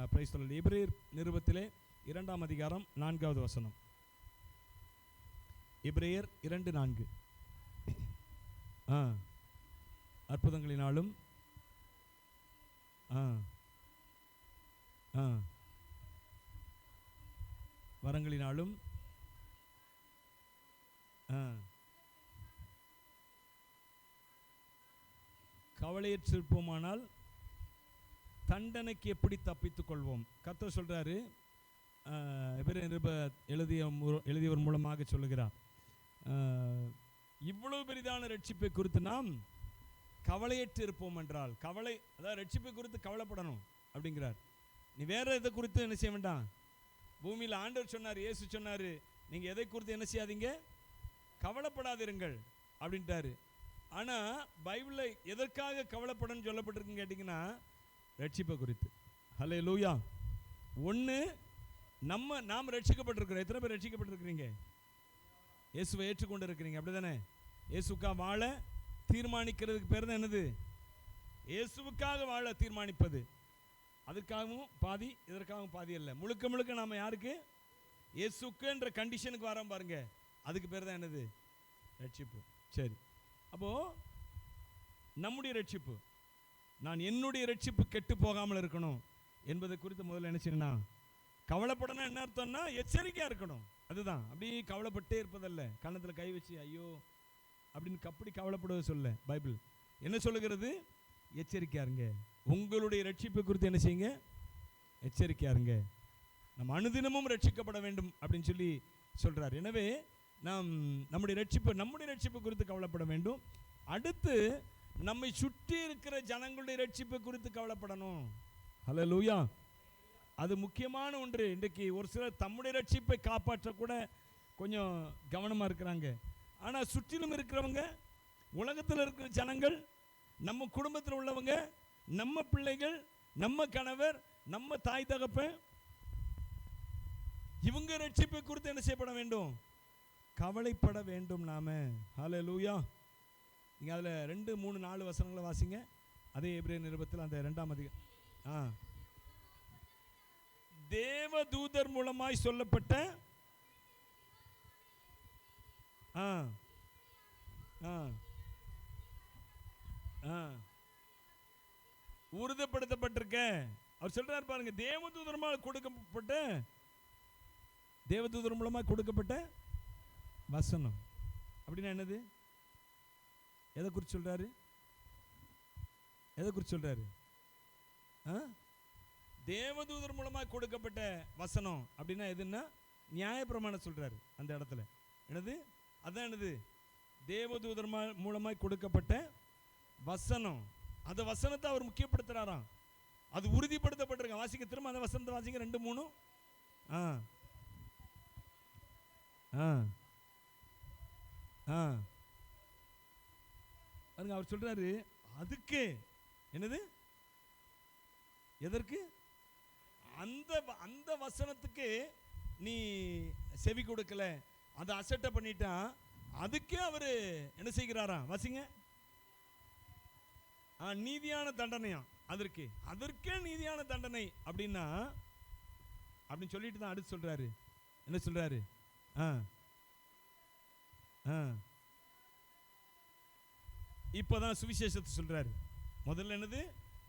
Price the Lord. எபிரேயர் நிருபத்திலே 2ஆம் அதிகாரம் 4வது வசனம். எபிரேயர் 2:4. அற்புதங்களினாலும் வரங்களினாலும் கவலையற்றிருப்போமானால் தண்டனைக்கு எப்படி தப்பித்துக் கொள்வோம்? கர்த்தர் சொல்றாரு, எழுதியவர் மூலமாக சொல்லுகிறார், இவ்வளவு பெரிதான ரட்சிப்பை குறித்து நாம் கவலையற்று இருப்போம் என்றால், அதாவது ரட்சிப்பை குறித்து கவலைப்படணும் அப்படிங்கிறார். நீ வேற எதை குறித்து என்ன செய்ய வேண்டாம். பூமியில் ஆண்டவர் சொன்னார், இயேசு சொன்னார், நீங்க எதை குறித்து என்ன செய்யாதீங்க, கவலைப்படாதிருங்கள் அப்படின்ட்டாரு. ஆனால் பைபிளில் எதற்காக கவலைப்படணும்னு சொல்லப்பட்டிருக்குன்னு கேட்டிங்கன்னா, ரட்சிப்பை குறித்து. ஹல்லேலூயா. ஒன்று, நாம் ரட்சிக்கப்பட்டிருக்கிறோம். எத்தனை பேர் ரட்சிக்கப்பட்டிருக்கிறீங்க? இயேசுவை ஏற்றுக்கொண்டு இருக்கிறீங்க, அப்படி தானே? இயேசுக்காக வாழ தீர்மானிக்கிறதுக்கு பேர் தான் என்னது? இயேசுவுக்காக வாழ தீர்மானிப்பது. அதற்காகவும் பாதி, இதற்காகவும் பாதி அல்ல. முழுக்க முழுக்க நாம் யாருக்கு? இயேசுக்குன்ற கண்டிஷனுக்கு வரோம் பாருங்க, அதுக்கு பேர் தான் என்னது? ரட்சிப்பு. சரி, அப்போது நம்முடைய ரட்சிப்பு, நான் என்னுடைய ரட்சிப்பு கெட்டு போகாமல் இருக்கணும் என்பதை குறித்து முதல்ல என்ன செய்யணும்? கவலைப்படணும். என்ன அர்த்தம்னா எச்சரிக்கையாக இருக்கணும். அதுதான். அப்படி கவலைப்பட்டே இருப்பதல்ல, கன்னத்தில் கை வச்சு ஐயோ அப்படின்னு அப்படி கவலைப்படுவது சொல்ல. பைபிள் என்ன சொல்லுகிறது? எச்சரிக்கையா இருங்க. உங்களுடைய ரட்சிப்பை குறித்து என்ன செய்யுங்க? எச்சரிக்கையா இருங்க. நம்ம அனுதினமும் ரட்சிக்கப்பட வேண்டும் அப்படின்னு சொல்லி சொல்றார். எனவே நாம் நம்முடைய ரட்சிப்பு குறித்து கவலைப்பட வேண்டும். அடுத்து நம்மை சுற்றி இருக்கிற ஜனங்களுடைய ரட்சிப்பை குறித்து கவலைப்படணும். ஹல்லேலூயா. அது முக்கியமான ஒன்று. இன்றைக்கு ஒரு சிலர் தம்முடைய ரட்சிப்பை காப்பாற்றக்கூட கொஞ்சம் கவனமாக இருக்கிறாங்க. ஆனால் சுற்றிலும் இருக்கிறவங்க, உலகத்தில் இருக்கிற ஜனங்கள், நம்ம குடும்பத்தில் உள்ளவங்க, நம்ம பிள்ளைகள், நம்ம கணவர், நம்ம தாய் தகப்பன், இவங்க ரட்சிப்பை குறித்து என்ன செய்யப்பட வேண்டும்? கவலைப்பட வேண்டும் நாம. ஹல்லேலூயா. நீங்கள் அதில் 2, 3, 4 வசனங்களை வாசிங்க. அதே எபிரேயர் நிருபத்தில் அந்த 2ஆம் அதிகாரம். தேவதூதர் மூலமாய் சொல்லப்பட்ட உறுதிப்படுத்தப்பட்டிருக்க. அவர் சொல்றார் பாருங்க, தேவதூதர் மூலமாக கொடுக்கப்பட்ட வசனம் அப்படின்னா என்னது? எதை குறித்து சொல்றாரு? தேவதூதர் மூலமாக கொடுக்கப்பட்ட வசனம் அப்படின்னா எதுன்னா நியாயப்பிரமாணம் சொல்றாரு அந்த இடத்துல. என்னது? அதான் என்னது? தேவதூதர் மூலமாய் கொடுக்கப்பட்ட வசனம். அந்த வசனத்தை அவர் முக்கியப்படுத்துறாராம். அது உறுதிப்படுத்தப்பட்டிருக்க. வாசிக்க, திரும்ப அந்த வசனத்தை வாசிங்க. 2, 3. அவர் சொல்றாரு, அதுக்கு என்னது? எதற்கு? அந்த வசனத்துக்கு நீ செவி கொடுக்கல, அதை அசட்டை பண்ணிட்டா, அதுக்கே அவர் என்ன செய்கிறாராம்? வாசிங்க. நீதியான தண்டனையா அதற்கே நீதியான தண்டனை அப்படின்னா அப்படின்னு சொல்லிட்டு தான் அடுத்து சொல்றாரு. என்ன சொல்றாரு? இப்பதான் சுவிசேஷத்தை சொல்றாரு. முதல்ல என்னது?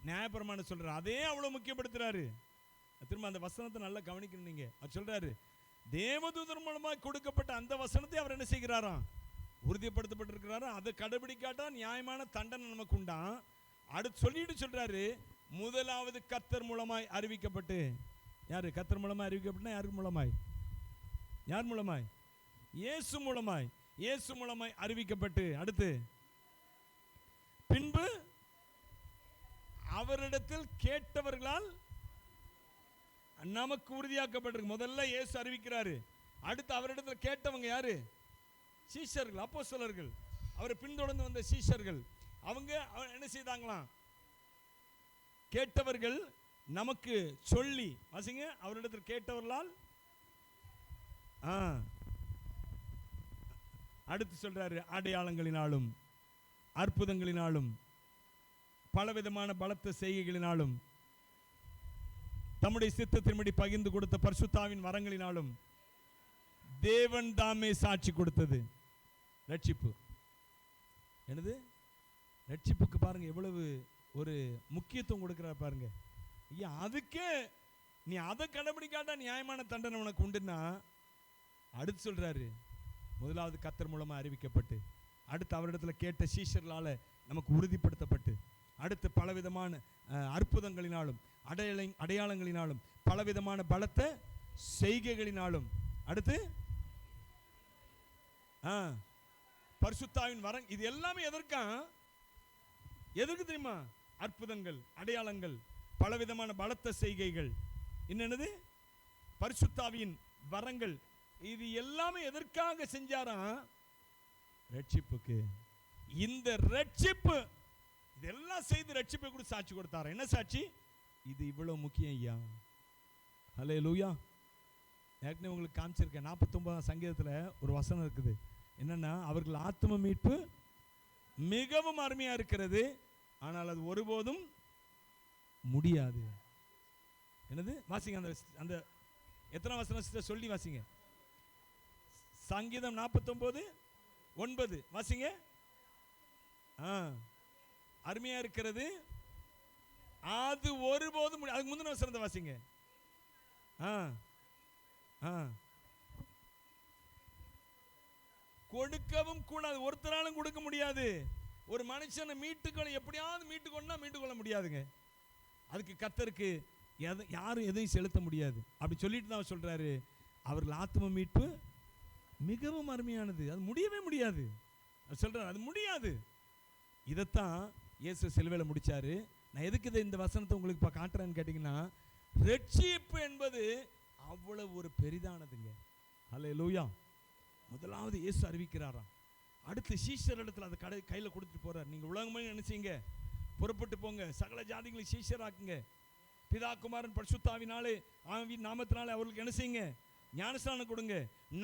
நியாயப்பிரமாணம் சொல்றாரு. அதே அவ்வளவு முக்கியப்படுத்துறாரு. திரும்ப அந்த வசனத்தை நல்லா கவனிக்கணும் நீங்க. அவர் சொல்றாரு, தேவதூதர் மூலமாக கொடுக்கப்பட்ட அந்த வசனத்தை அவர் என்ன செய்கிறாராம்? உறுதிப்படுத்தப்பட்டிருக்கிறாரா? அதை கடைபிடிக்காட்டா நியாயமான தண்டனை நமக்கு உண்டான். அடுத்து சொல்லிட்டு சொல்றாரு, முதலாவது கர்த்தர் மூலமாய் அறிவிக்கப்பட்டு. யாரு கர்த்தர் மூலமாய் அறிவிக்கப்பட்டா? யாருக்கு மூலமாய்? யார் மூலமாய்? இயேசு மூலமாய். இயேசு மூலமாய் அறிவிக்கப்பட்டு, அடுத்து பின்பு அவரிடத்தில் கேட்டவர்களால் நமக்கு உறுதியாக்கப்பட்டிருக்கு. முதல்ல இயேசு அறிவிக்கிறாரு. அடுத்து அவரிடத்தில் கேட்டவங்க யாரு? சீஷர்கள், அப்போஸ்தலர்கள், அவரை பின்தொடர்ந்து வந்த சீஷர்கள். அவங்க என்ன செய்தாங்களாம்? கேட்டவர்கள் நமக்கு சொல்லி. வாசிங்க. அவரிடத்தில் கேட்டவர்களால். அடுத்து சொல்றாரு, அடையாளங்களினாலும் அற்புதங்களினாலும் பலவிதமான பலத்த செய்கைகளினாலும் தம்முடைய சித்தத்தின்படி பகிர்ந்து கொடுத்த பரிசுத்தாவின் வரங்களினாலும் தேவன் தாமே சாட்சி கொடுத்தது. ரட்சிப்பு என்னது? ரட்சிப்புக்கு பாருங்க எவ்வளவு ஒரு முக்கியத்துவம் கொடுக்கிறார் பாருங்க. ஐயா, அதுக்கே நீ அதை கடைபிடிக்காட்டா நியாயமான தண்டனை உனக்கு உண்டுன்னா, அடுத்து சொல்றாரு, முதலாவது கர்த்தர் மூலமா அறிவிக்கப்பட்டு, அடுத்து அவரிடத்துல கேட்ட சீஷர்களால நமக்கு உறுதிப்படுத்தப்பட்டு, அடுத்து பலவிதமான அற்புதங்களினாலும் அடையாளங்களினாலும் பலவிதமான பலத்த செய்கைகளினாலும், அடுத்து பரிசுத்தாவின் வரம். இது எல்லாமே எதற்கு தெரியுமா? அற்புதங்கள், அடையாளங்கள், பலவிதமான பலத்த செய்கைகள், என்னது பரிசுத்தாவின் வரங்கள். இது எல்லாமே எதற்காக செஞ்சாராம்? ரட்சிப்புக்கு. இந்த ரட்சிப்பு இதெல்லாம் செய்து ரட்சிப்பை கூட சாட்சி கொடுத்தாரா. என்ன சாட்சி? இது இவ்வளவு முக்கியம் ஐயா. ஹல்லேலூயா. ஏற்கனவே உங்களுக்கு காமிச்சிருக்கேன். 49 சங்கீதத்தில் ஒரு வசனம் இருக்குது. என்னன்னா, அவர்கள் ஆத்தும மீட்பு மிகவும் அருமையா இருக்கிறது, ஆனால் அது ஒருபோதும் முடியாது. என்னது? வாசிங்க அந்த எத்தனை வசனம் சொல்லி வாசிங்க. சங்கீதம் 49:9 வாசிங்க. அருமையா இருக்கிறது, அது ஒருபோதும் முடியாது. அதுக்கு முந்தின வசனத்தை வாசிங்க. கொடுக்கவும் கூடாது. ஒருத்தராலும் கொடுக்க முடியாது. ஒரு மனுஷனை மீட்டுக்கொள்ள எப்படியாவது மீட்டுக்கொள்ள முடியாதுங்க. அதுக்கு கர்த்தருக்கு யாரும் எதையும் செலுத்த முடியாது. அப்படி சொல்லிட்டு தான் சொல்றாரு, அவர்கள் ஆத்தும மீட்பு மிகவும் அருமையானது, அது முடியவே முடியாது சொல்றாரு. அது முடியாது. இதைத்தான் இயேசு சிலுவையில் முடிச்சாரு. நான் எதுக்கு இந்த வசனத்தை உங்களுக்கு இப்போ காட்டுறேன்னு கேட்டீங்கன்னா, ரட்சிப்பு என்பது அவ்வளவு ஒரு பெரிதானதுங்க. ஹல்லேலூயா. முதலாவது இயேசு அறிவிக்கிறாராம். அடுத்து சீஷர் இடத்துல அதை கையில் கொடுத்துட்டு போறார். நீங்க உலகமே நினைச்சீங்க, புறப்பட்டு போங்க, சகல ஜாதிகளை சீஷராக்குங்க, பிதா குமாரன் பரிசுத்தாவினாலே ஆவியின் நாமத்தினாலே அவர்களுக்கு என்ன செய்யுங்க? ஞானஸ்நானம் கொடுங்க.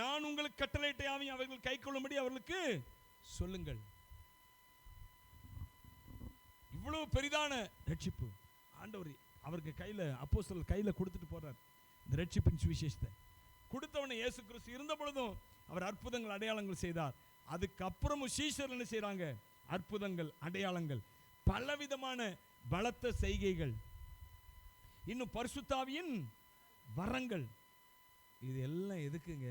நான் உங்களுக்கு கட்டளையிட்ட ஆவியை அவர்கள் கை கொள்ளும்படி அவர்களுக்கு சொல்லுங்கள். இவ்வளவு பெரிதான ரட்சிப்பு ஆண்டவர் அவருக்கு கையில, அப்போஸ்தலர் கையில கொடுத்துட்டு போறார். இந்த ரட்சிப்பின் சுவிசேஷத்தை கொடுத்தவனை இயேசு கிறிஸ்து இருந்த பொழுதும் அவர் அற்புதங்கள் அடையாளங்கள் செய்தார். அதுக்கப்புறமும் சீஷர் என்ன செய்றாங்க? அற்புதங்கள், அடையாளங்கள், பலவிதமான பலத்த செய்கைகள், இன்னும் பரிசுத்தாவியின் வரங்கள். இது எல்லாம் எதுக்குங்க?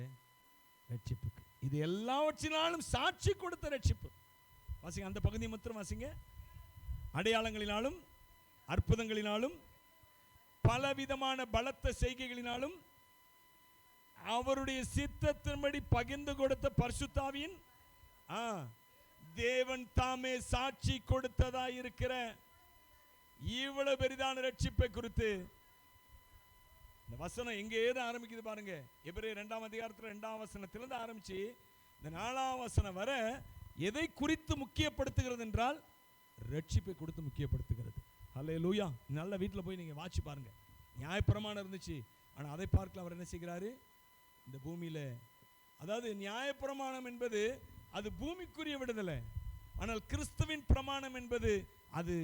ரட்சிப்புக்கு. இது எல்லாவற்றினாலும் சாட்சி கொடுத்த ரட்சிப்பு. வாசிங்க, அந்த பகுதியை மாத்திரம் வாசிங்க. அடையாளங்களினாலும் அற்புதங்களினாலும் பலவிதமான பலத்த செய்கைகளினாலும் அவருடைய சித்தத்தின்படி பகிர்ந்து கொடுத்த பரிசுத்தாவியின் தேவன் தாமே சாட்சி கொடுத்ததா இருக்கிற இவ்வளவு பெரிதான ரட்சிப்பை குறித்து இந்த வசனம் எங்கே தான் ஆரம்பிக்குது பாருங்க. எபிரேயர் 2ஆம் அதிகாரத்தில் 2ஆம் வசனத்திலிருந்து ஆரம்பிச்சு இந்த 4ஆம் வசனம் வரை எதை குறித்து முக்கியப்படுத்துகிறது என்றால் ரட்சிப்பை கொடுத்து முக்கியப்படுத்துகிறது. ஹல்லேலூயா. நல்ல வீட்டில் போய் நீங்கள் வாட்சி பாருங்க. நியாயப்பிரமாணம் இருந்துச்சு, ஆனால் அதை பார்க்கல அவர் என்ன செய்கிறாரு? இந்த பூமியில், அதாவது நியாயப்பிரமாணம் என்பது அது பூமிக்குரிய விடுதலை, ஆனால் கிறிஸ்துவின் பிரமாணம் என்பது அது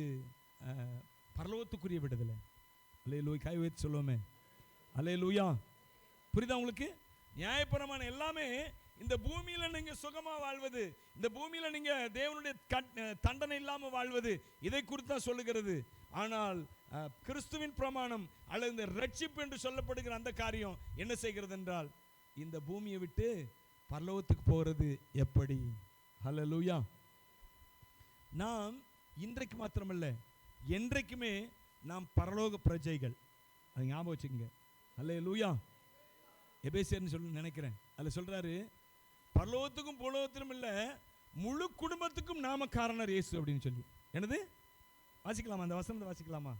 பரலோகத்துக்குரிய விடுதலை. அல்லேலூயா. கை வைத்து சொல்லுவோமே அல்லேலூயா. புரியுதா உங்களுக்கு? நியாயப்பிரமாணம் எல்லாமே இந்த பூமியில நீங்க சுகமா வாழ்வது, இந்த பூமியில நீங்க தேவனுடைய தண்டனை இல்லாம வாழ்வது, இதை குறித்து தான் சொல்லுகிறது. ஆனால் கிறிஸ்துவின் பிரமாணம் அல்லது இந்த ரட்சிப்பு என்று சொல்லப்படுகிற அந்த காரியம் என்ன செய்கிறது என்றால் இந்த பூமியை விட்டு பரலோகத்துக்கு போகிறது எப்படி? ஹல்லேலூயா. நாம் இன்றைக்கு மாத்திரமல்ல, என்றைக்குமே நாம் பரலோக பிரஜைகள். அதை ஞாபகம் வச்சுக்கோங்க. ஹல்லேலூயா. எபேசியர்னு சொல்லி நினைக்கிறேன். அதில் சொல்றாரு, பரலோகத்துக்கும் பூலோகத்திலும் இல்ல, முழு குடும்பத்துக்கும் நாம காரணர் இயேசு அப்படின்னு சொல்லி. என்னது? வாசிக்கலாமா? அந்த வசனத்தை வாசிக்கலாமா?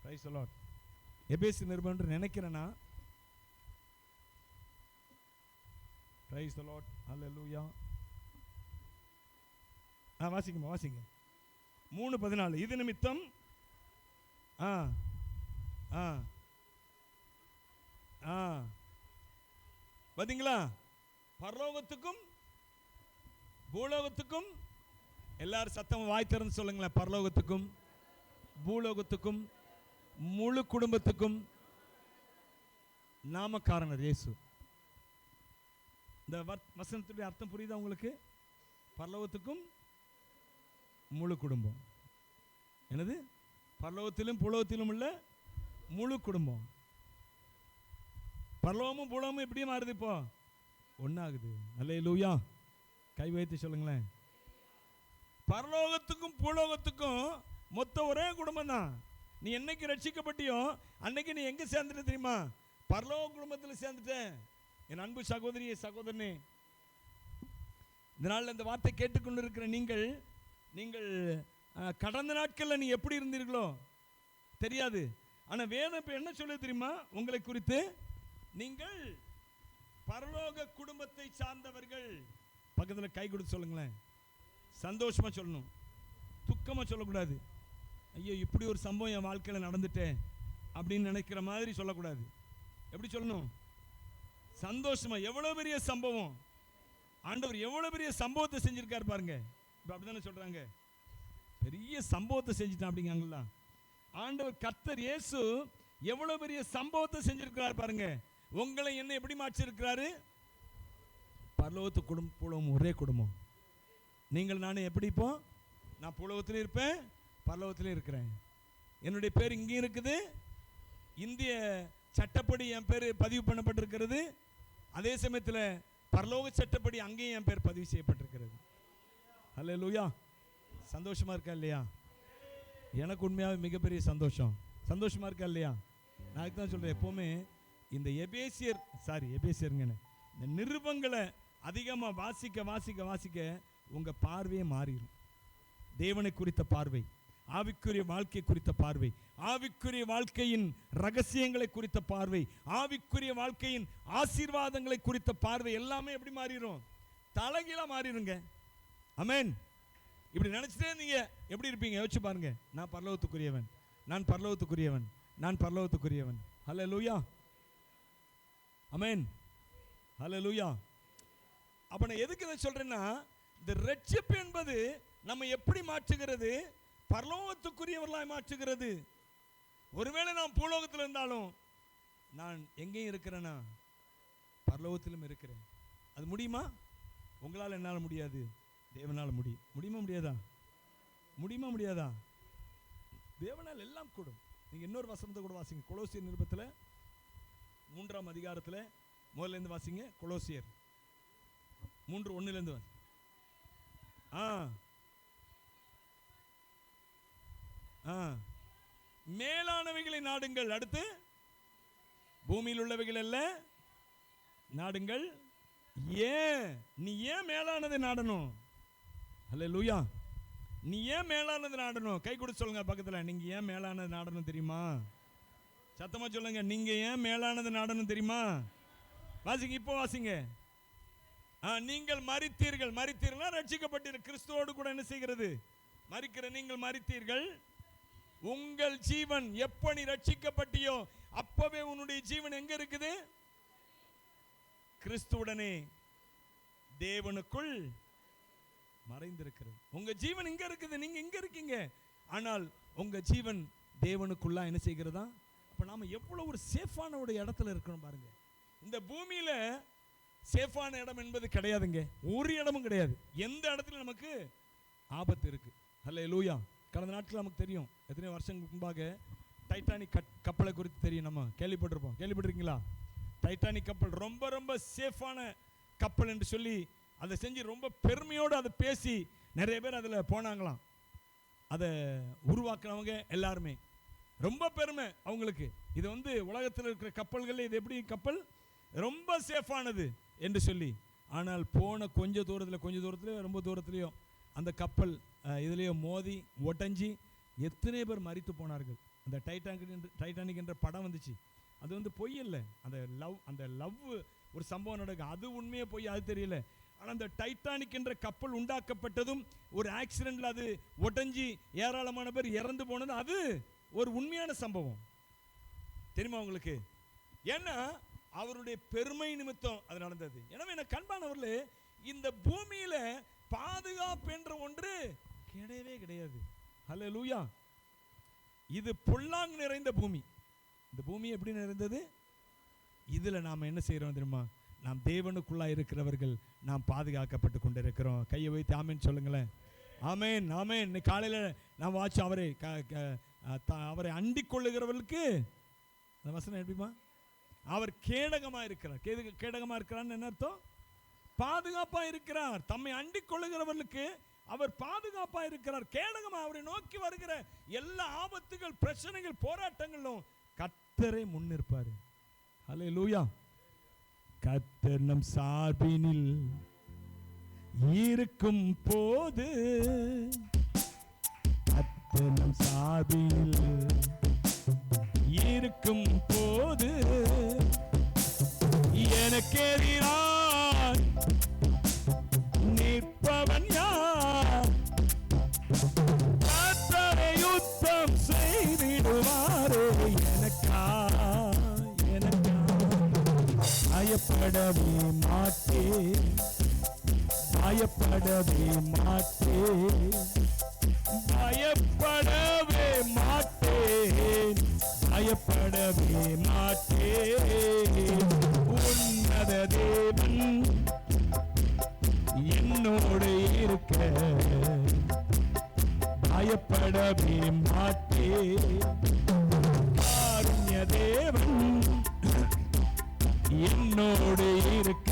Praise the Lord. எபேசியர் நிருபம் நினைக்கிறேன்னா. Price the Lord. ஹல்லேலூயா. வாசிங்கம்மா, வாசிங்க. 3:14. இது நிமித்தம் பாத்தீங்களா? பரலோகத்துக்கும் பூலோகத்துக்கும், எல்லாரும் சத்தம் வாய் திறந்து சொல்லுங்களேன். பரலோகத்துக்கும் பூலோகத்துக்கும் முழு குடும்பத்துக்கும் நாமக்காரனர் இயேசு. இந்த வசனத்துடைய அர்த்தம் புரியுதா உங்களுக்கு? பரலோகத்துக்கும் முழு குடும்பம். என்னது? பரலோகத்திலும் புலோகத்திலும் உள்ள முழு குடும்பம். பரலோகமும் புலோகமும் எப்படி மாறுது? இப்போ ஒன்னாகுது. அல்லேலூயா. கை வைத்து சொல்லுங்களேன். பரலோகத்துக்கும் பூலோகத்துக்கும் மொத்தம் ஒரே குடும்பம் தான். நீ என்னைக்கு ரட்சிக்கப்பட்டியோ அன்னைக்கு நீ எங்க சேர்ந்துட்ட தெரியுமா? பரலோக குடும்பத்தில் சேர்ந்துட்ட. என் அன்பு சகோதரியே, சகோதரனே, இதனால் இந்த வார்த்தை கேட்டுக்கொண்டு இருக்கிற நீங்கள் கடந்த நாட்களில் நீ எப்படி இருந்தீர்களோ தெரியாது. ஆனால் வேதம் இப்போ என்ன சொல்ல தெரியுமா உங்களை குறித்து? நீங்கள் பரலோக குடும்பத்தை சார்ந்தவர்கள். பக்கத்தில் கை கொடுத்து சொல்லுங்களேன். சந்தோஷமா சொல்லணும், துக்கமாக சொல்லக்கூடாது. ஐயோ இப்படி ஒரு சம்பவம் என் வாழ்க்கையில் நடந்துட்டேன் அப்படின்னு நினைக்கிற மாதிரி சொல்லக்கூடாது. எப்படி சொல்லணும்? சந்தோஷமா. எவ்வளோ பெரிய சம்பவம்! ஆண்டவர் எவ்வளோ பெரிய சம்பவத்தை செஞ்சிருக்காரு பாருங்க. இப்போ அப்படிதானே சொல்றாங்க, பெரிய சம்பவத்தை செஞ்சுட்டான் அப்படிங்காங்களா? ஆண்டவர் கர்த்தர் இயேசு எவ்வளவு பெரிய சம்பவத்தை செஞ்சிருக்கிறார் பாருங்க. உங்களை என்ன எப்படி மாற்றிருக்கிறாரு? பரலோகத்து குடும்பம் புலவும் ஒரே குடும்பம். நீங்கள் நானும் எப்படி? இப்போ நான் புலவத்திலும் இருப்பேன், பரலோகத்திலும் இருக்கிறேன். என்னுடைய பேர் இங்கேயும் இருக்குது, இந்திய சட்டப்படி என் பேர் பதிவு பண்ணப்பட்டிருக்கிறது. அதே சமயத்தில் பரலோக சட்டப்படி அங்கேயும் என் பேர் பதிவு செய்யப்பட்டிருக்கிறது. அல்லேலூயா. சந்தோஷமா இருக்கா இல்லையா? எனக்கு உண்மையாக மிகப்பெரிய சந்தோஷம். சந்தோஷமா இருக்கா இல்லையா? நான் அதுக்கு தான் சொல்றேன், எப்பவுமே இந்த எபேசியருங்க இந்த நிருபங்களை அதிகமாக வாசிக்க உங்க பார்வையே மாறிடும். தேவனை குறித்த பார்வை, ஆவிக்குரிய வாழ்க்கை குறித்த பார்வை, ஆவிக்குரிய வாழ்க்கையின் ரகசியங்களை குறித்த பார்வை, ஆவிக்குரிய வாழ்க்கையின் ஆசீர்வாதங்களை குறித்த பார்வை எல்லாமே எப்படி மாறிடும்? தலைகீழா மாறிடுங்க. ஆமென். இப்படி நினைச்சிட்டே நீங்க எப்படி இருப்பீங்க? யோசிச்சு பாருங்க. நான் பரலோகத்துக்குரியவன், நான் பரலோகத்துக்குரியவன், நான் பரலோகத்துக்குரியவன். ஹல்லேலூயா. ஆமென். ஹல்லேலூயா. அப்ப நான் எதுக்கு இதை சொல்றேன்னா, இந்த ரட்சிப்பு என்பது நம்ம எப்படி மாற்றுகிறது? பரலோகத்துக்குரியவர்களாய் மாற்றுகிறது. ஒருவேளை நான் பூலோகத்தில் இருந்தாலும் நான் எங்கேயும் இருக்கிறேன்னா பரலோகத்திலும் இருக்கிறேன். அது முடியுமா? உங்களால் என்னால் முடியாது, தேவனால் முடியும். முடியுமா முடியாதா? முடியுமா முடியாதா? தேவனால் எல்லாம் கூடும். நீங்கள் இன்னொரு வசனத்தை கூட வாசிங்க. கொலோசியர் நிருபத்தில் 3ஆம் அதிகாரத்தில் முதல்ல இருந்து வாசிங்க. கொலோசியர் 3:1 மேலானவைகளை நாடுங்கள். அடுத்து பூமியில் உள்ளவைகள் அல்ல நாடுங்கள். ஏன் நீ ஏன் மேலானதை நாடணும்? அல்லேலூயா. நீ ஏன் மேலானது நாடணும்? கை கொடுத்து சொல்லுங்க பக்கத்தில். நீங்க ஏன் மேலானது நாடணும் தெரியுமா? சத்தமா சொல்லுங்க. நீங்க ஏன் மேலானது நாடணும் தெரியுமா? வாசிங்க, இப்போ வாசிங்க. நீங்கள் மரித்தீர்கள் ரட்சிக்கப்பட்டீர்கள். கிறிஸ்துவோடு கூட என்ன செய்கிறது? மரிக்கிற நீங்கள் மரித்தீர்கள். உங்கள் ஜீவன் எப்ப நீ ரட்சிக்கப்பட்டியோ அப்பவே உன்னுடைய ஜீவன் எங்க இருக்குது? கிறிஸ்துவுடனே தேவனுக்குள் மறைந்திருக்கிறது. உங்க ஜீவன் இங்க இருக்குது, நீங்க இங்க இருக்கீங்க. ஆனால் உங்க ஜீவன் தேவனுக்குள்ளா என்ன செய்கிறதா? அப்ப நாம எவ்வளவு ஒரு சேஃபான ஒரு இடத்துல இருக்கணும் பாருங்க. இந்த பூமியில சேஃபான இடம் என்பது கிடையாதுங்க. ஒரு இடமும் கிடையாது. எந்த இடத்துல நமக்கு ஆபத்து இருக்கு. ஹல்லேலூயா. கடந்த நாட்கள் நமக்கு தெரியும், எத்தனை வருஷங்களுக்கு முன்பாக டைட்டானிக் கப்பலை குறித்து தெரியும். நம்ம கேள்விப்பட்டிருக்கீங்களா? டைட்டானிக் கப்பல் ரொம்ப ரொம்ப சேஃபான கப்பல் என்று சொல்லி அதை செஞ்சு ரொம்ப பெருமையோடு அதை பேசி நிறைய பேர் அதில் போனாங்களாம். அதை உருவாக்குனவங்க எல்லாருமே ரொம்ப பெருமை அவங்களுக்கு. இது உலகத்தில் இருக்கிற கப்பல்கள் இது எப்படி கப்பல் ரொம்ப சேஃபானது என்று சொல்லி. ஆனால் போன கொஞ்ச தூரத்தில் ரொம்ப தூரத்துலையோ அந்த கப்பல் இதுலேயோ மோதி ஒட்டஞ்சி எத்தனை பேர் மரித்து போனார்கள். அந்த டைட்டானிக் என்ற படம் வந்துச்சு. அது பொய் இல்லை. அந்த லவ் ஒரு சம்பவம் நடக்கும். அது உண்மையே பொய் அது தெரியல. ஆனால் அந்த டைட்டானிக் என்ற கப்பல் உண்டாக்கப்பட்டதும் ஒரு ஆக்சிடென்ட்ல அது ஒட்டஞ்சி ஏராளமான பேர் இறந்து போனது அது ஒரு உண்மையான சம்பவம். தெரியுமா உங்களுக்கு? ஏன்னா அவருடைய பெருமை நிமித்தம் அது நடந்தது. எனவே எனக்கு அன்பானவர்களே, இந்த பூமியில பாதுகாப்பு என்ற ஒன்று கிடையவே கிடையாது. ஹல்லேலூயா. இது பொல்லாங்கு நிறைந்த பூமி. இந்த பூமி எப்படி நிறைந்தது? இதுல நாம் என்ன செய்யறோம் தெரியுமா? நாம் தேவனுக்குள்ளா இருக்கிறவர்கள் நாம் பாதுகாக்கப்பட்டு கொண்டிருக்கிறோம். கையை வைத்து ஆமேன் சொல்லுங்களேன். ஆமேன் ஆமேன். இன்னைக்கு காலையில நான் வாட்சி அவரை அண்டிக் கொள்ளுகிறவர்களுக்கு அந்த வசனம் எப்படிமா? அவர் கேடகமா இருக்கிறார். கேடகமா இருக்கிறான்னு என்ன அர்த்தம்? பாதுகாப்பா இருக்கிறார். தம்மை அண்டிக் கொள்ளுகிறவர்களுக்கு அவர் பாதுகாப்பா இருக்கிறார். கேடகமா அவரை நோக்கி வருகிற எல்லா ஆபத்துகள், பிரச்சனைகள், போராட்டங்களும் கர்த்தரை முன்னிற்பாரு. ஹல்லேலூயா. கர்த்தர் நம் சார்பினில் இருக்கும் போது, கர்த்தர் நம் சார்பினில் இருக்கும் போது எனக்கு எதிராய் நிற்பவன் யார்? கர்த்தரை யுத்தம் செய்திடுவாரே பயப்படவே மாட்டேன், பயப்படவே மாட்டேன், பயப்படவே மாட்டேன், பயப்படவே மாட்டேன். உன்னத தேவன் என்னோடு இருக்க பயப்படவே மாட்டேன். காருண்ய தேவன் என்னோடு இருக்க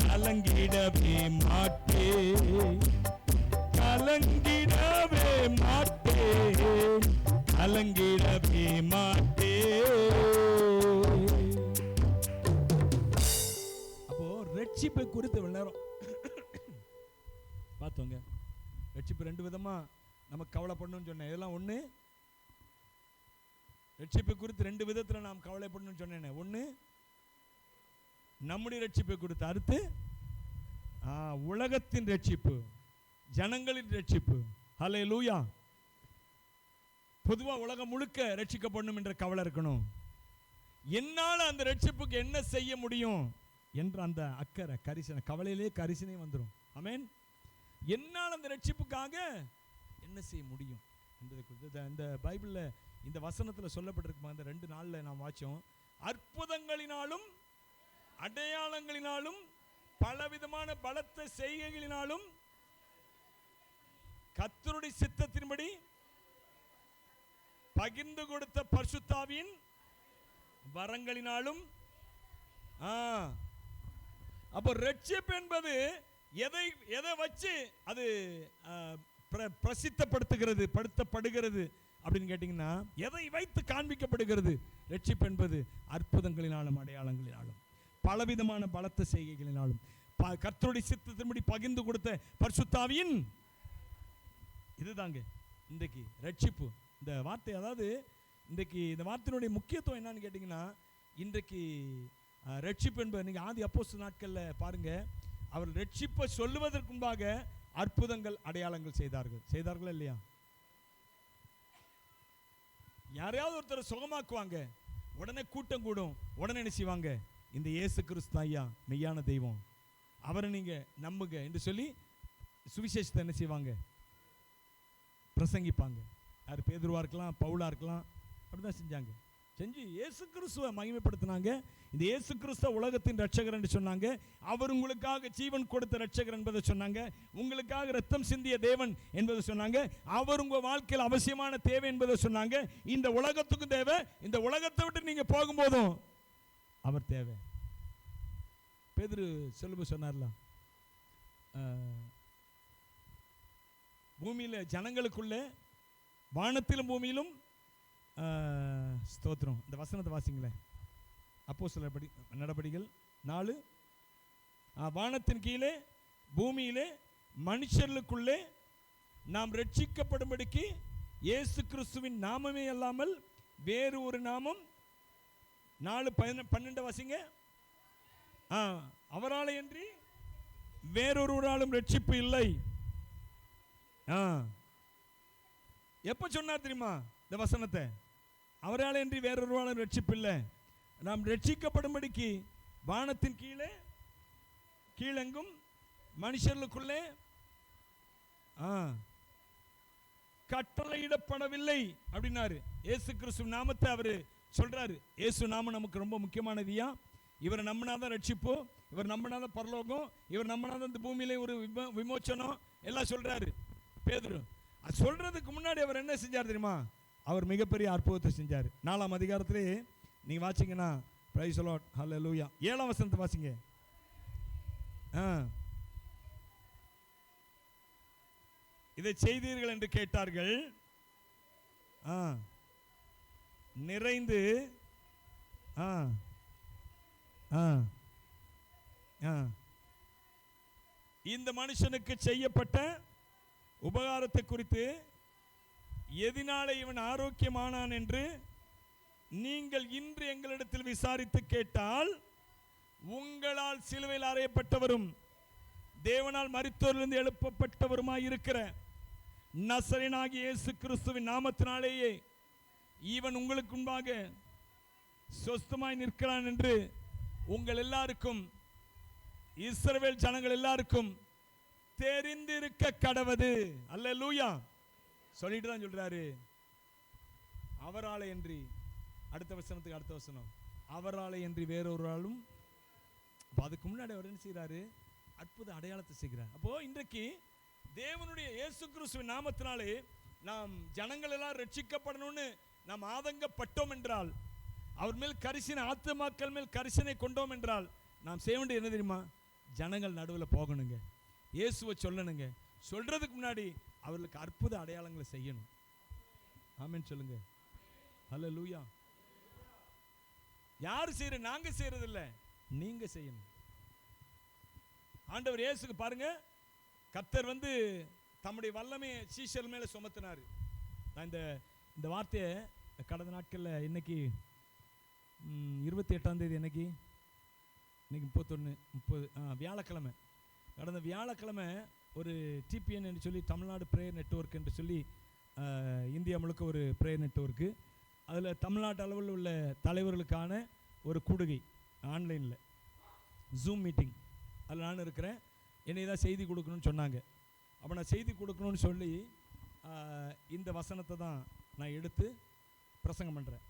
கலங்கிடவே மாட்டேன், கலங்கிடவே மாட்டேன், கலங்கிடவே மாட்டேன். அப்போ ரட்சிப்பை குறித்து நேரம் பார்த்தோங்க. ரட்சிப்பு ரெண்டு விதமா நமக்கு கவலைப்படணும்னு சொன்னேன். இதெல்லாம் ஒண்ணு, ரட்சிப்பை குறித்து ரெண்டு விதத்துல நாம் கவலைப்படணும்னு சொன்னேன். ஒண்ணு நம்முடைய ரட்சிப்பை குறித்து, அடுத்து உலகத்தின் ரட்சிப்பு, ஜனங்களின் ரட்சிப்பு. ஹல்லேலூயா. பொதுவா உலகம் முழுக்க ரட்சிக்கப்படணும் என்ற கவலை இருக்கணும். என்னால அந்த ரட்சிப்புக்கு என்ன செய்ய முடியும் என்ற அந்த அக்கறை, கரிசனை, கவலையிலே கரிசனை வந்துடும். ஆமென். என்னால் அந்த ரட்சிப்புக்காக என்ன செய்ய முடியும் என்பதை குறித்து இந்த பைபிள்ல இந்த வசனத்தில் சொல்லப்பட்டிருக்கு. அந்த 2 நாள்ல நாம் வாச்சோம். அற்புதங்களினாலும் அடையாளங்களினாலும் பலவிதமான பலத்த செய்கைகளினாலும் கர்த்தருடைய சித்தத்தின்படி பகிர்ந்து கொடுத்த பரிசுத்தாவியின் வரங்களினாலும். அப்போ ரட்சிப்பு என்பது எதை வச்சு அது பிரசித்தப்படுத்துகிறது, படுத்தப்படுகிறது அப்படின்னு கேட்டீங்கன்னா, எதை வைத்து காண்பிக்கப்படுகிறது? ரட்சிப்பு என்பது அற்புதங்களினாலும் அடையாளங்களினாலும் பலவிதமான பலத்த செய்கைகளினாலும் கர்த்தருடைய சித்தத்தின்படி பகிர்ந்து கொடுத்த பரிசுத்தாவியின். இதுதாங்க இன்றைக்கு ரட்சிப்பு இந்த வார்த்தை. அதாவது இன்றைக்கு இந்த வார்த்தையினுடைய முக்கியத்துவம் என்னன்னு கேட்டீங்கன்னா, இன்றைக்கு ரட்சிப்பு என்பது நீங்க ஆதி அப்போஸ்தலர் நாட்கள்ல பாருங்க, அவர் ரட்சிப்பை சொல்லுவதற்கு முன்பாக அற்புதங்கள் அடையாளங்கள் செய்தார்களா இல்லையா? யாரையாவது ஒருத்தர் சுகமாக்குவாங்க, உடனே கூட்டம் கூடும், உடனே என்ன செய்வாங்க? இந்த இயேசு கிறிஸ்து ஐயா மெய்யான தெய்வம், அவரை நீங்க நம்புங்க என்று சொல்லி சுவிசேஷத்தை என்ன செய்வாங்க? பிரசங்கிப்பாங்க. யார்? பேதுருவா இருக்கலாம், பவுலா இருக்கலாம். அப்படிதான் செஞ்சாங்க. செஞ்சு இயேசு கிறிஸ்துவை மகிமைப்படுத்தினாங்க. இந்த இயேசு கிறிஸ்துவ உலகத்தின் ரட்சகர் என்று சொன்னாங்க. அவர் உங்களுக்காக ஜீவன் கொடுத்த ரட்சகர் என்பதை சொன்னாங்க. உங்களுக்காக ரத்தம் சிந்திய தேவன் என்பதை சொன்னாங்க. அவர் உங்க வாழ்க்கையில் அவசியமான தேவை என்பதை சொன்னாங்க. இந்த உலகத்துக்கும் தேவை, இந்த உலகத்தை விட்டு நீங்க போகும்போதும் அவர் தேவை. பேதுரு சொல்லும்போது சொன்னார்ல, பூமியில ஜனங்களுக்குள்ள வானத்திலும் பூமியிலும் ஸ்தோத்திரம். இந்த வசனத்தை வாசிங்களேன். அப்போஸ்தலர் நடபடிகள் 4. வானத்தின் கீழே பூமியிலே மனுஷர்களுக்குள்ளே நாம் ரட்சிக்கப்படும்படிக்கு இயேசு கிறிஸ்துவின் நாமமே அல்லாமல் வேறு ஒரு நாமம். 4:12 வாசிங்க. அவராலே அன்றி வேறொருவராலும் ரட்சிப்பு இல்லை. எப்ப சொன்னார் தெரியுமா இந்த வசனத்தை? அவராலே அன்றி வேறொருவராலும் ரட்சிப்பு இல்லை. நாம் ரட்சிக்கப்படும்படிக்கு வானத்தின் கீழே கீழெங்கும் மனுஷர்களுக்குள்ளே கட்டளையிடப்படவில்லை அப்படின்னாரு. இயேசு கிறிஸ்து நாமத்தை அவரு சொல்றாரு, இயேசு நாமம் நமக்கு ரொம்ப முக்கியமானதுயா, இவரை நம்பினாதான் ரட்சிப்பு, இவர் நம்பினாதான் பரலோகம், இவர் நம்பினாதான் இந்த பூமியிலே ஒரு விமோச்சனம் எல்லாம் சொல்றாரு பேதுரு. அது சொல்றதுக்கு முன்னாடி அவர் என்ன செஞ்சார் தெரியுமா? அவர் மிகப்பெரிய அற்புதத்தை செஞ்சார். 4ஆம் அதிகாரத்திலே நீங்க வாசிங்கன்னா, பிரைஸ் தி லார்ட், ஹல்லேலூயா, 7ஆம் வசனத்தை வாசிங்க. இதை செய்தீர்கள் என்று கேட்டார்கள். நிறைந்து இந்த மனுஷனுக்கு செய்யப்பட்ட உபகாரத்தை குறித்து எதினாலே இவன் ஆரோக்கியமானான் என்று நீங்கள் இன்று எங்களிடத்தில் விசாரித்து கேட்டால், உங்களால் சிலுவையில் அறையப்பட்டவரும் தேவனால் மரித்தோரிலிருந்து எழுப்பப்பட்டவருமாய் இருக்கிற நசரேயனாகிய இயேசு கிறிஸ்துவின் நாமத்தினாலேயே இவன் உங்களுக்கு முன்பாக சொஸ்தமாய் நிற்கிறான் என்று உங்கள் எல்லாருக்கும், இஸ்ரவேல் ஜனங்கள் எல்லாருக்கும் தெரிந்திருக்க கடவது. அல்லேலூயா. சொல்லிட்டு தான் சொல்றாரு, அவராலே என்று. அடுத்த வசனத்துக்கு அடுத்த வசனம், அவராலே என்று வேறொருவராலும். அதுக்கு முன்னாடி அவர் என்ன செய்யறாரு? அற்புத அடையாளத்தை செய்கிறார். அப்போ இன்றைக்கு தேவனுடைய இயேசு கிறிஸ்துவின் நாமத்தினாலே நாம் ஜனங்கள் எல்லாம் ரட்சிக்கப்படணும்னு நாம் ஆதங்கப்பட்டோம் என்றால், அவர் மேல் கரிசனை, ஆத்துமாக்கள் மேல் கரிசனை கொண்டோம் என்றால், நாம் செய்ய வேண்டிய என்ன தெரியுமா? ஜனங்கள் நடுவில் போகணுங்க, இயேசுவை சொல்லணுங்க. சொல்றதுக்கு முன்னாடி அவர்களுக்கு அற்புத அடையாளங்களை செய்யணும். ஆமென் சொல்லுங்க. ஹல்லேலூயா. யாரு செய்யற? நாங்க செய்யறது இல்ல, நீங்க செய்யணும். ஆண்டவர் இயேசுக்கு பாருங்க, கர்த்தர் வந்து தம்முடைய வல்லமையை சீஷர் மேல சுமத்தினார். நான் இந்த வார்த்தையை கடந்த நாட்களில், இன்னைக்கு 28ஆம் தேதி, இன்னைக்கு 30 வியாழக்கிழமை, கடந்த வியாழக்கிழமை ஒரு டிபிஎன் என்று சொல்லி, தமிழ்நாடு பிரேயர் நெட்வொர்க் என்று சொல்லி இந்தியா முழுக்க ஒரு பிரேயர் நெட்வொர்க்கு, அதில் தமிழ்நாட்டு அளவில் உள்ள தலைவர்களுக்கான ஒரு கூடுகை ஆன்லைனில் ஜூம் மீட்டிங், அதில் நான் இருக்கிறேன். என்னை தான் செய்தி கொடுக்கணும்னு சொன்னாங்க. அப்போ நான் செய்தி கொடுக்கணும்னு சொல்லி இந்த வசனத்தை தான் நான் எடுத்து பிரசங்கம் பண்ணுறேன்.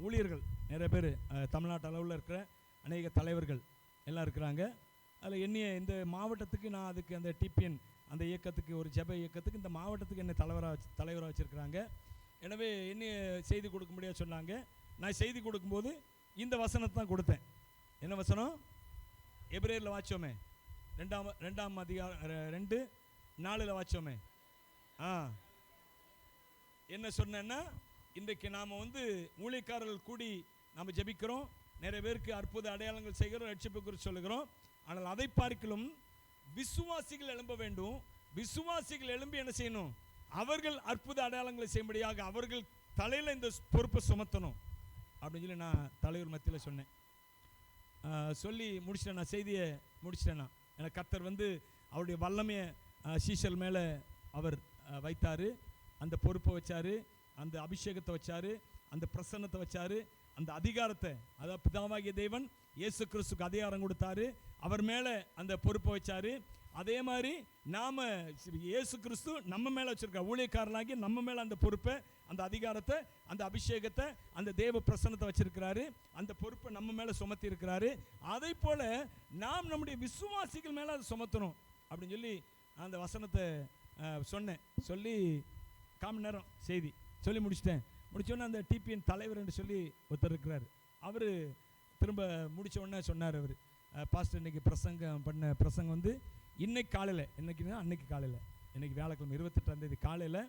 ஊழியர்கள் நிறைய பேர், தமிழ்நாட்டு அளவில் இருக்கிற அநேக தலைவர்கள் எல்லாம் இருக்கிறாங்க. அதில் என்னைய இந்த மாவட்டத்துக்கு, நான் அதுக்கு அந்த டிபிஎன் அந்த இயக்கத்துக்கு, ஒரு ஜெப இயக்கத்துக்கு இந்த மாவட்டத்துக்கு என்னை தலைவராக வச்சுருக்கிறாங்க. எனவே என்னைய செய்தி கொடுக்க முடியாது சொன்னாங்க. நான் செய்தி கொடுக்கும்போது இந்த வசனத்தை தான் கொடுத்தேன். என்ன வசனம்? எபிரேயரில் வாச்சோமே, 2ஆம் அதிகாரம் 2:4 வாச்சோமே. என்ன சொன்னேன்னா, இன்றைக்கு நாம் வந்து ஊழியக்காரர்கள் கூடி நாம் ஜெபிக்கிறோம், நிறைய பேருக்கு அற்புத அடையாளங்கள் செய்கிறோம், ரட்சிப்பு குறித்து சொல்லுகிறோம். ஆனால் அதை பார்க்கலும் விசுவாசிகள் எழும்ப வேண்டும். விசுவாசிகள் எழும்பி என்ன செய்யணும்? அவர்கள் அற்புத அடையாளங்களை செய்யும்படியாக அவர்கள் தலையில் இந்த பொறுப்பை சுமத்தணும் அப்படின்னு சொல்லி நான் தலைவர் மத்தியில் சொன்னேன். சொல்லி முடிச்சிட்டேன். நான் செய்தியை முடிச்சிட்டேன்னா, எனக்கு கர்த்தர் வந்து அவருடைய வல்லமையை சீஷல் மேலே அவர் வைத்தார், அந்த பொறுப்பை வச்சார், அந்த அபிஷேகத்தை வச்சார், அந்த பிரசன்னத்தை வச்சார், அந்த அதிகாரத்தை, அதாவது பிதாவாகிய தேவன் இயேசு கிறிஸ்துக்கு அதிகாரம் கொடுத்தாரு, அவர் மேலே அந்த பொறுப்பை வச்சார். அதே மாதிரி நாம் இயேசு கிறிஸ்து நம்ம மேலே வச்சுருக்கார், ஊழியக்காரனாகி நம்ம மேலே அந்த பொறுப்பை, அந்த அதிகாரத்தை, அந்த அபிஷேகத்தை, அந்த தேவ பிரசன்னத்தை வச்சிருக்கிறாரு, அந்த பொறுப்பை நம்ம மேலே சுமத்தி இருக்கிறாரு. அதை போல நாம் நம்முடைய விசுவாசிகள் மேலே அதை சுமத்தணும் அப்படின்னு சொல்லி அந்த வசனத்தை சொன்னேன். சொல்லி 1/4 மணி நேரம் செய்தி சொல்லி முடிச்சிட்டேன். முடித்தோடனே அந்த டிபிஎன் தலைவர் என்று சொல்லி ஒருத்தர் இருக்கிறார். அவர் திரும்ப முடித்த உடனே சொன்னார், அவர் பாஸ்டர் இன்னைக்கு பிரசங்கம் பண்ண பிரசங்கம் வந்து இன்னைக்கு காலையில், அன்னைக்கு காலையில், இன்னைக்கு வியாழக்கிழமை 28ஆம் தேதி காலையில்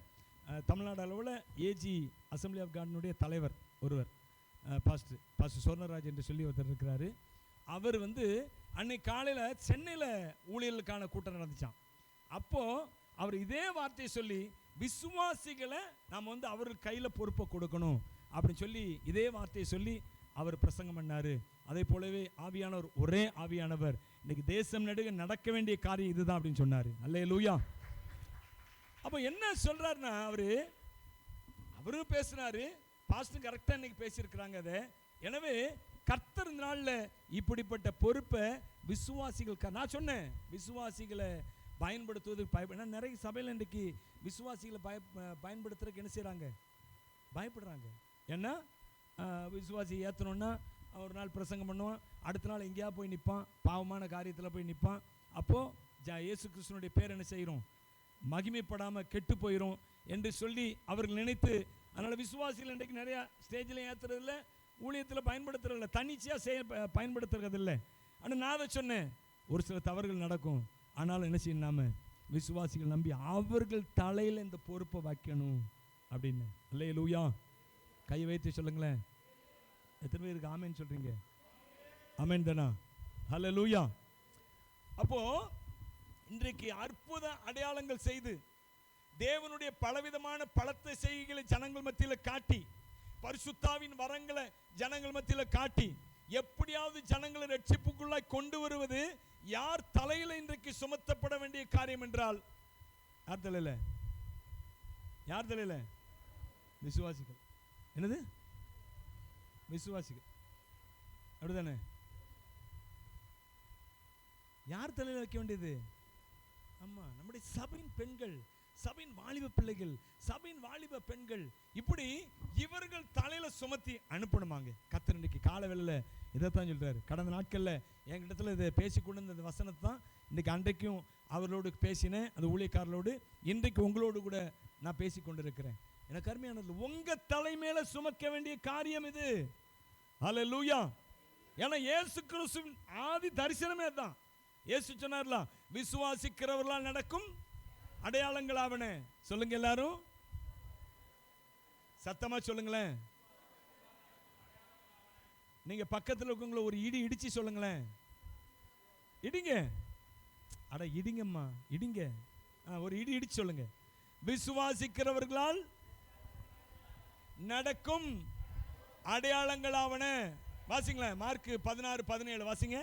தமிழ்நாடு அளவில் ஏஜி அசம்பிளி ஆஃப் காட்னுடைய தலைவர் ஒருவர், பாஸ்டர் சொர்ணராஜ் என்று சொல்லி ஒருத்தர் இருக்கிறாரு. அவர் வந்து அன்னைக்கு காலையில் சென்னையில் ஊழியர்களுக்கான கூட்டம் நடந்துச்சான். அப்போது அவர் இதே வார்த்தையை சொல்லி, விசுவாசிகளை நாம் வந்து அவர்கள் கையில் பொறுப்பை கொடுக்கணும் அப்படின்னு சொல்லி இதே வார்த்தையை சொல்லி அவர் பிரசங்கம் பண்ணார். அதே போலவே ஆவியானவர், ஒரே ஆவியானவர், இன்னைக்கு தேசம் நடுக நடக்க வேண்டிய காரியம் இதுதான் அப்படின்னு சொன்னார். அல்லேலூயா. அப்போ என்ன சொல்றாருன்னா, அவரும் பேசினாரு, பாஸ்டர் கரெக்டாக இன்னைக்கு பேசியிருக்கிறாங்க அதை. எனவே கர்த்தர் நாளில் இப்படிப்பட்ட பொறுப்பை விசுவாசிகள், நான் சொன்னேன் விசுவாசிகளை பயன்படுத்துவதற்கு நிறைய சபையில் இன்றைக்கு விசுவாசிகளை பயன்படுத்துறதுக்கு என்ன செய்கிறாங்க? பயப்படுறாங்க. ஏன்னா விசுவாசி ஏற்றணுன்னா ஒரு நாள் பிரசங்கம் பண்ணுவான், அடுத்த நாள் எங்கேயா போய் நிற்பான், பாவமான காரியத்தில் போய் நிற்பான். அப்போது இயேசு கிறிஸ்துனுடைய பேர் என்ன செய்கிறோம், மகிமைப்படாமல் கெட்டு போயிடும் என்று சொல்லி அவர்கள் நினைத்து, அதனால் விசுவாசிகள் இன்றைக்கு நிறையா ஸ்டேஜில் ஏற்றுறதில்ல, ஊழியத்தில் பயன்படுத்துறதில்ல, தன்னிச்சையாக பயன்படுத்துறதில்ல. ஆனால் நான் அதை சொன்னேன், ஒரு சில தவறுகள் நடக்கும், ஆனாலும் என்ன செய்யணும், நாம விசுவாசிகள் நம்பி அவர்கள் தலையில் இந்த பொறுப்பை வைக்கணும் அப்படின்னு. அல்லேலூயா, கை வைத்து சொல்லுங்களேன். எத்தனை பேருக்கு ஆமேன்னு சொல்றீங்க? ஆமேன் தானா? அல்லேலூயா. அப்போ இன்றைக்கு அற்புத அடையாளங்கள் செய்து தேவனுடைய பலவிதமான பலத்த செய்கைகளை ஜனங்கள் மத்தியில் காட்டி, பரிசுத்தாவின் வரங்களை ஜனங்கள் மத்தியில் காட்டி, எப்படியாவது ஜனங்களை ரட்சிப்புக்குள்ளாய் கொண்டு வருவது யார் தலையில் இன்றைக்கு சுமத்தப்பட வேண்டிய காரியம் என்றால், யார் தலையில? யார் தலையில? விசுவாசிகள். என்னது? விசுவாசிகள். அப்படிதானே? யார் தலையில் வைக்க வேண்டியது? ஆமா, நம்முடைய சபையின் பெண்கள், சபையின் வாலிப பிள்ளைகள், சபையின் வாலிப பெண்கள், இப்படி இவர்கள் தலையில சுமத்தி அனுப்பணுமாங்க. கர்த்தர் இன்னைக்கு கால வேளையில இதைத்தான் சொல்றாரு. கடந்த நாட்களில் என்கிட்ட இதை பேசிக்கொண்டு இந்த வசனத்தை தான் இன்னைக்கு அன்றைக்கும் அவர்களோடு பேசினேன், அந்த ஊழியக்காரர்களோடு. இன்றைக்கு உங்களோடு கூட நான் பேசிக்கொண்டு இருக்கிறேன். எனக்கு அருமையானது, உங்க தலைமையில சுமக்க வேண்டிய காரியம் இது. அல்லேலூயா. ஏன்னா இயேசு கிறிஸ்துவின் ஆதி தரிசனமே தான். இயேசு சொன்னார்ல, விசுவாசிக்கிறவர்களால் நடக்கும் அடையாளங்களாவன. சொல்லுங்க எல்லாரும், சத்தமா சொல்லுங்களேன். நீங்க பக்கத்தில் இருக்கவங்கள ஒரு இடி இடிச்சு சொல்லுங்களேன். இடிங்க, அட இடிங்கம்மா, இடிங்க. ஒரு இடி இடிச்சு சொல்லுங்க. விசுவாசிக்கிறவர்களால் நடக்கும் அடையாளங்களாவன. வாசிங்களேன், மார்க் 16:17 வாசிங்க.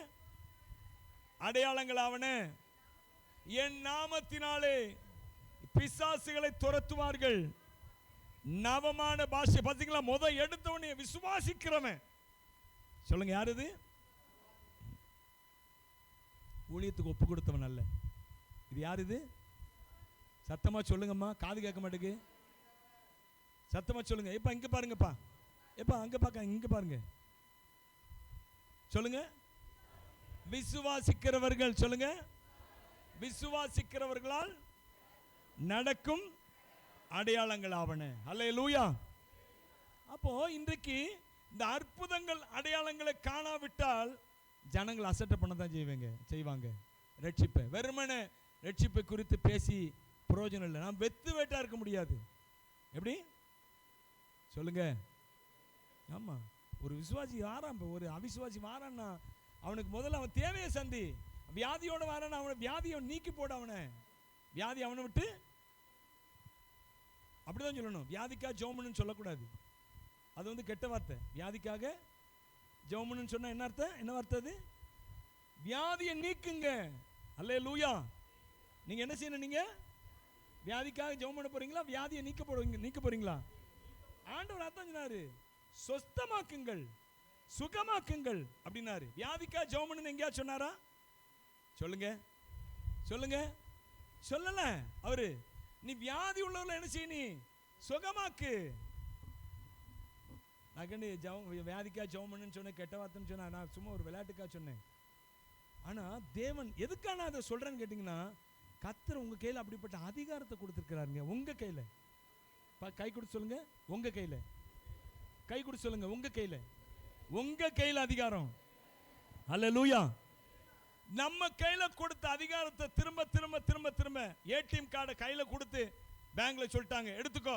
அடையாளங்களாவன, என் நாமத்தினாலே பிசாசுகளை துரத்துவார்கள், நவமான பாஷை. பாத்தீங்களா, முத எடுத்தவனே விசுவாசிக்கிறவன். சொல்லுங்க, யார் இது? ஊழியத்துக்கு ஒப்பு கொடுத்தவன் அல்ல. இது யார் இது? சத்தமா சொல்லுங்கம்மா, காது கேட்க மாட்டேங்குது. சத்தமா சொல்லுங்க. எப்ப இங்க பாருங்கப்பா, எப்ப அங்க பாக்க, இங்க பாருங்க. சொல்லுங்க, விசுவாசிக்கிறவர்கள். சொல்லுங்க, விசுவாசிக்கிறவர்களால் நடக்கும் அடையாளங்கள் ஆவன. அல்லேலூயா. அப்போ இன்றைக்கு இந்த அற்புதங்கள் அடையாளங்களை காணாவிட்டால் ஜனங்கள் அசட்டை பண்ண தான் செய்வாங்க. ரட்சிப்பை வெறுமனே ரட்சிப்பை குறித்து பேசி பிரயோஜனம் இல்லை. நாம் வெத்து வேட்டா இருக்க முடியாது. எப்படி சொல்லுங்க? ஆமா, ஒரு விசுவாசி வாரான், ஒரு அவிசுவாசி வாரான்னா அவனுக்கு முதல்ல அவன் தேவையை சந்தி. வியாதியோட வாரான அவனை வியாதியை நீக்கி போட, அவனை வியாதி அவனை விட்டு. அப்படிதான் சொல்லணும். வியாதிக்காக ஜெபம்னு சொல்லக்கூடாது, அது கெட்ட வார்த்தை. வியாதிக்காக ஜெபம்னு சொன்னா என்ன அர்த்தம்? என்ன வார்த்தை அது? வியாதியை நீக்குங்க. அல்லேலூயா. நீங்க என்ன செய்யணும்? நீங்க வியாதிக்காக ஜெபம் பண்ண போறீங்களா? வியாதியை நீக்க போறீங்களா? ஆண்டவர் அதான் சொன்னாரு, சொஸ்தமாக்குங்கள், சுகமாக்குங்கள் அப்படின்னாரு. வியாதிக்காக ஜெபம் பண்ணு எங்கேயா சொன்னாரா? சொல்லுங்க, சொல்லுங்க. சொல்லல அவரு. நீ வியாதி உள்ளவர்களை என்ன செய்ய? நீ சுகமாக்கு. நான் வியாதிக்கா ஜெபம் பண்ணுன்னு சொன்னேன், கெட்ட வார்த்தைன்னு சொன்னேன். நான் சும்மா ஒரு விளையாட்டுக்காக சொன்னேன். ஆனா தேவன் எதுக்காக நான் அதை சொல்றேன்னு கேட்டீங்கன்னா, கர்த்தர் உங்க கையில அப்படிப்பட்ட அதிகாரத்தை கொடுத்திருக்கிறாருங்க. உங்க கையில கை கொடுத்து சொல்லுங்க, உங்க கையில கை கொடுத்து சொல்லுங்க, உங்க கையில, உங்க கையில அதிகாரம். அல்லேலூயா. நம்ம கையில கொடுத்த அதிகாரத்தை திரும்ப திரும்ப திரும்ப திரும்ப ஏடிஎம் கார்டை கையில கொடுத்து பேங்க்ல சொல்லிட்டாங்க, எடுத்துக்கோ.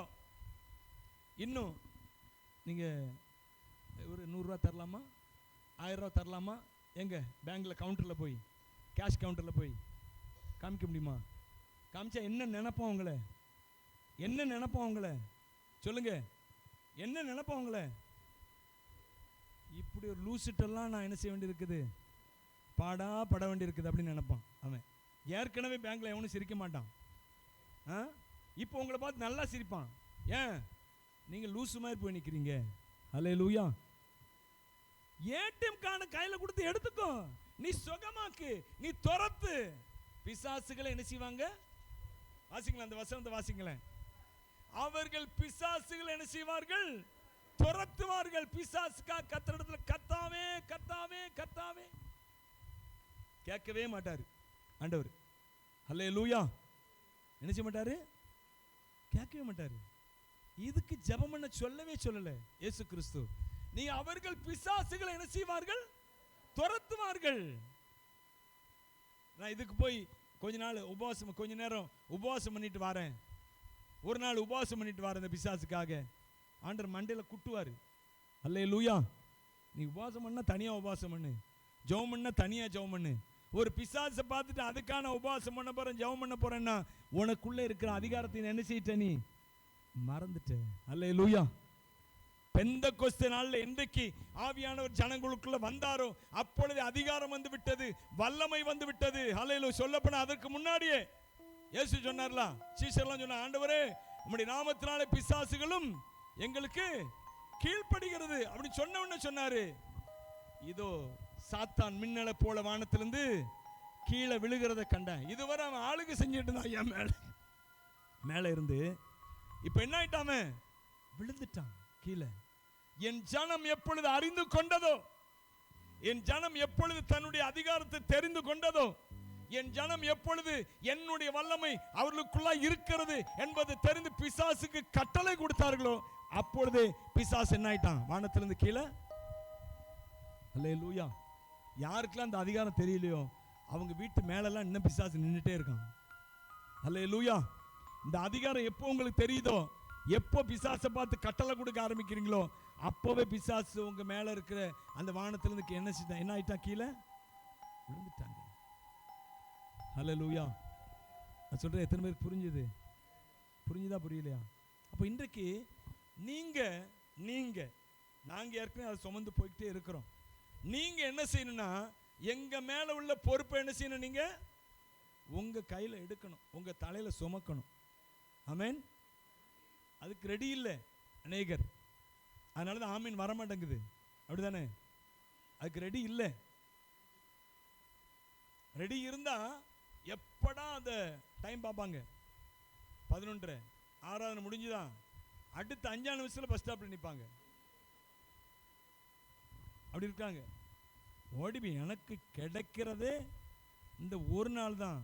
இன்னும் நீங்க ஒரு 100 ரூபா தரலாமா, 1000 ரூபா தரலாமா? எங்க பேங்க்ல கவுண்டர்ல போய், கேஷ் கவுண்டர்ல போய் காமிக்க முடியுமா? காமிச்சா என்ன நினைப்போம் உங்களை? என்ன நினைப்போம் உங்களை? சொல்லுங்க, என்ன நினைப்போம் உங்களை? இப்படி ஒரு லூசிட்டெல்லாம் நான் என்ன செய்ய வேண்டியிருக்குது, பட வேண்டியிருக்குது அப்படின்னு நினைப்பான் அவன். ஏற்கனவே பேங்க்ல எவனும் சிரிக்க மாட்டான். இப்போ உங்களை பார்த்து நல்லா சிரிப்பான். ஏன்? நீங்க லூசு மாதிரி போய் நிற்கிறீங்க. அல்லேலூயா. ஏடிஎம் கார்டு கையில் கொடுத்து எடுத்துக்கோ, நீ சுகமாக்கு, நீ துரத்து. பிசாசுகளை என்ன செய்வாங்க? வாசிங்களேன், அந்த வசனத்தை வாசிங்களேன். அவர்கள் பிசாசுகளை என்ன செய்வார்கள்? துரத்துவார்கள். பிசாசுக்கா கத்துற இடத்துல கத்தாவே கத்தாவே கத்தாவே கேட்கவே மாட்டாரு ஆண்டவர். அல்லேலூயா. என்ன செய்ய மாட்டாரு? கேட்கவே மாட்டாரு. இதுக்கு ஜெபம் பண்ண சொல்லவே சொல்லல இயேசு கிறிஸ்து. நீ அவர்கள் பிசாசுகளை என்ன செய்வார்கள்? துரத்துவார்கள். நான் இதுக்கு போய் கொஞ்ச நாள் உபவாசம், கொஞ்ச நேரம் உபவாசம் பண்ணிட்டு வரேன், ஒரு நாள் உபவாசம் பண்ணிட்டு வரேன் இந்த பிசாசுக்காக, ஆண்டவர் மண்டையில குட்டுவாரு. அல்லேலூயா. நீ உபவாசம் பண்ணா தனியா உபவாசம் பண்ணு, ஜெபம் பண்ணா தனியா ஜெபம் பண்ணு. ஒரு பிசாசை பார்த்துட்டு அதுக்கான உபவாசம் பண்ண போறேன், ஜெபம் பண்ண போறேன்னா உனக்குள்ள இருக்கிற அதிகாரத்தை என்ன செய்யிட்ட? நீ மறந்துட்ட. அல்லேலூயா. பெந்தெக்கோஸ்தே நாள்ல என்றைக்கு ஆவியானவர் ஜனங்களுக்குள்ள வந்தாரோ அப்பொழுது அதிகாரம் வந்து விட்டது, வல்லமை வந்து விட்டது. அல்லேலூயா. சொல்லப்போனா அதற்கு முன்னாடியே இயேசு சொன்னார்ல, சீஷர்லாம் சொன்ன, ஆண்டவரே உம்முடைய நாமத்தினாலே பிசாசுகளும் எங்களுக்கு கீழ்ப்படுகிறது அப்படின்னு சொன்ன உடனே சொன்னாரு, இதோ சாத்தான் மின்னலை போல வானத்திலிருந்து கீழே விழுகிறத கண்டேன். இதுவரை அவன் ஆளுக்கு செஞ்சுட்டு இருந்தான் என் மேல இருந்து. இப்ப என்ன ஆயிட்டாம? விழுந்துட்டான் கீழே. என் ஜனம் எப்பொழுது அறிந்து கொண்டதோ, என் ஜனம் எப்பொழுது தன்னுடைய அதிகாரத்தை தெரிந்து கொண்டதோ, என் ஜனம் எப்பொழுது என்னுடைய வல்லமை அவர்களுக்குள்ள இருக்கிறது என்பது தெரிந்து பிசாசுக்கு கட்டளை கொடுத்தார்களோ அப்பொழுது பிசாசு என்ன ஆயிட்டான்? வானத்திலிருந்து கீழே. அல்லேலூயா. யாருக்கெல்லாம் அந்த அதிகாரம் தெரியலையோ அவங்க வீட்டு மேலெல்லாம் இன்னும் பிசாசு நின்றுட்டே இருக்கான். அல்லேலூயா. இந்த அதிகாரம் எப்போ உங்களுக்கு தெரியுதோ, எப்போ பிசாசை பார்த்து கட்டளை கொடுக்க ஆரம்பிக்கிறீங்களோ அப்போவே பிசாசு உங்க மேல இருக்கிற அந்த வானத்திலிருந்து என்ன ஆயிட்டா? கீழே விழுந்துட்டாங்க. அல்லேலூயா. நான் சொல்றேன், எத்தனை பேருக்கு புரிஞ்சுது? புரிஞ்சுதா புரியலையா? அப்போ இன்றைக்கு நீங்க நாங்க ஏற்கனவே அதை சுமந்து போய்கிட்டே இருக்கிறோம். நீங்க என்ன செய்யணும்னா, எங்க மேல உள்ள பொறுப்பை என்ன செய்யணும்? நீங்க உங்க கையில எடுக்கணும், உங்க தலையில சுமக்கணும். ஆமென். அதுக்கு ரெடி இல்லை அநேகர். அதனாலதான் ஆமீன் வர மாட்டேங்குது. அப்படிதானே? அதுக்கு ரெடி இல்லை. ரெடி இருந்தா எப்படா அந்த டைம் பார்ப்பாங்க. 11:30 ஆராதனை முடிஞ்சுதான் அடுத்த 5 நிமிஷத்துல பஸ் ஸ்டாப்ல நிற்பாங்க. அப்படி இருக்காங்க. ஓடிபி எனக்கு கிடைக்கிறதே இந்த ஒரு நாள் தான்.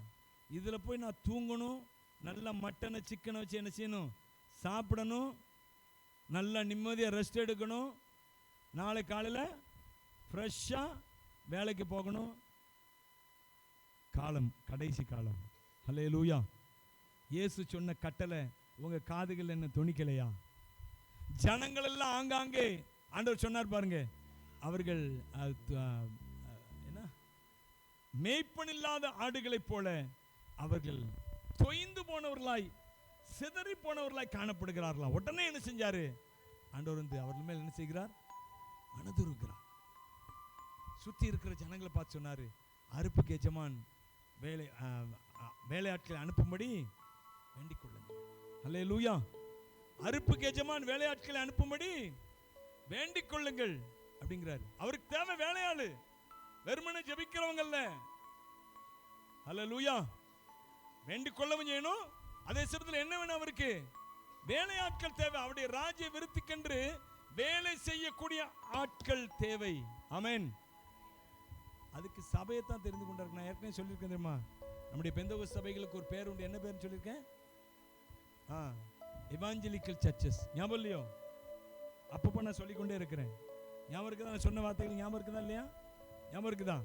இதில் போய் நான் தூங்கணும், நல்லா மட்டனை சிக்கனை வச்சு என்ன செய்யணும்? சாப்பிடணும், நல்லா நிம்மதியாக ரெஸ்ட் எடுக்கணும், நாளை காலையில் ஃப்ரெஷ்ஷாக வேலைக்கு போகணும். காலம் கடைசி காலம். அல்லேலூயா. இயேசு சொன்ன கட்டளை உங்கள் காதுகள் என்ன துணிக்கலையா? ஜனங்கள் எல்லாம் ஆங்காங்கே ஆண்டவர் சொன்னார் பாருங்க, அவர்கள் என்ன மேய்ப்பனில்லாத ஆடுகளைப் போல அவர்கள் தொய்ந்து போனவர்களாய் சிதறி போனவர்களாய் காணப்படுகிறார்களாம். உடனே என்ன செஞ்சாரு? ஆண்டவர் வந்து அவர்கள் மேல் என்ன செய்கிறார்? மனதுருகிறார். சுத்தி இருக்கிற ஜனங்களை பார்த்து சொன்னாரு, அறுப்புக்கு எஜமான் வேலையாட்களை அனுப்பும்படி வேண்டிக் கொள்ளுங்கள். அல்லேலூயா. அறுப்புக்கு எஜமான் வேலையாட்களை அனுப்பும்படி வேண்டிக் கொள்ளுங்கள் அப்படிங்கிறாரு. அவருக்கு தேவை வேலையாளு, வெறுமனே ஜெபிக்கிறவங்க இல்ல. அல்லேலூயா. வேண்டிக் கொள்ளவும் செய்யணும், அதே சமயத்தில் என்ன வேணும்? அவருக்கு வேலையாட்கள் தேவை. அவருடைய ராஜ்ய விருத்திக்கென்று வேலை செய்யக்கூடிய ஆட்கள் தேவை. ஆமென். அதுக்கு சபையை தான் தெரிந்து கொண்டாரு. நான் ஏற்கனவே சொல்லியிருக்கேன் தெரியுமா, நம்முடைய பெந்தகோஸ்தே சபைகளுக்கு ஒரு பேர் உண்டு. என்ன பேர்னு சொல்லியிருக்கேன்? Evangelical churches. ஞாபகம் இல்லையோ? அப்பப்போ நான் சொல்லிக்கொண்டே இருக்கிறேன். ஞாபகம் இருக்குதா? நான் சொன்ன வார்த்தைகள் ஞாபகம் இருக்குதா இல்லையா? ஞாபகம் இருக்குதா?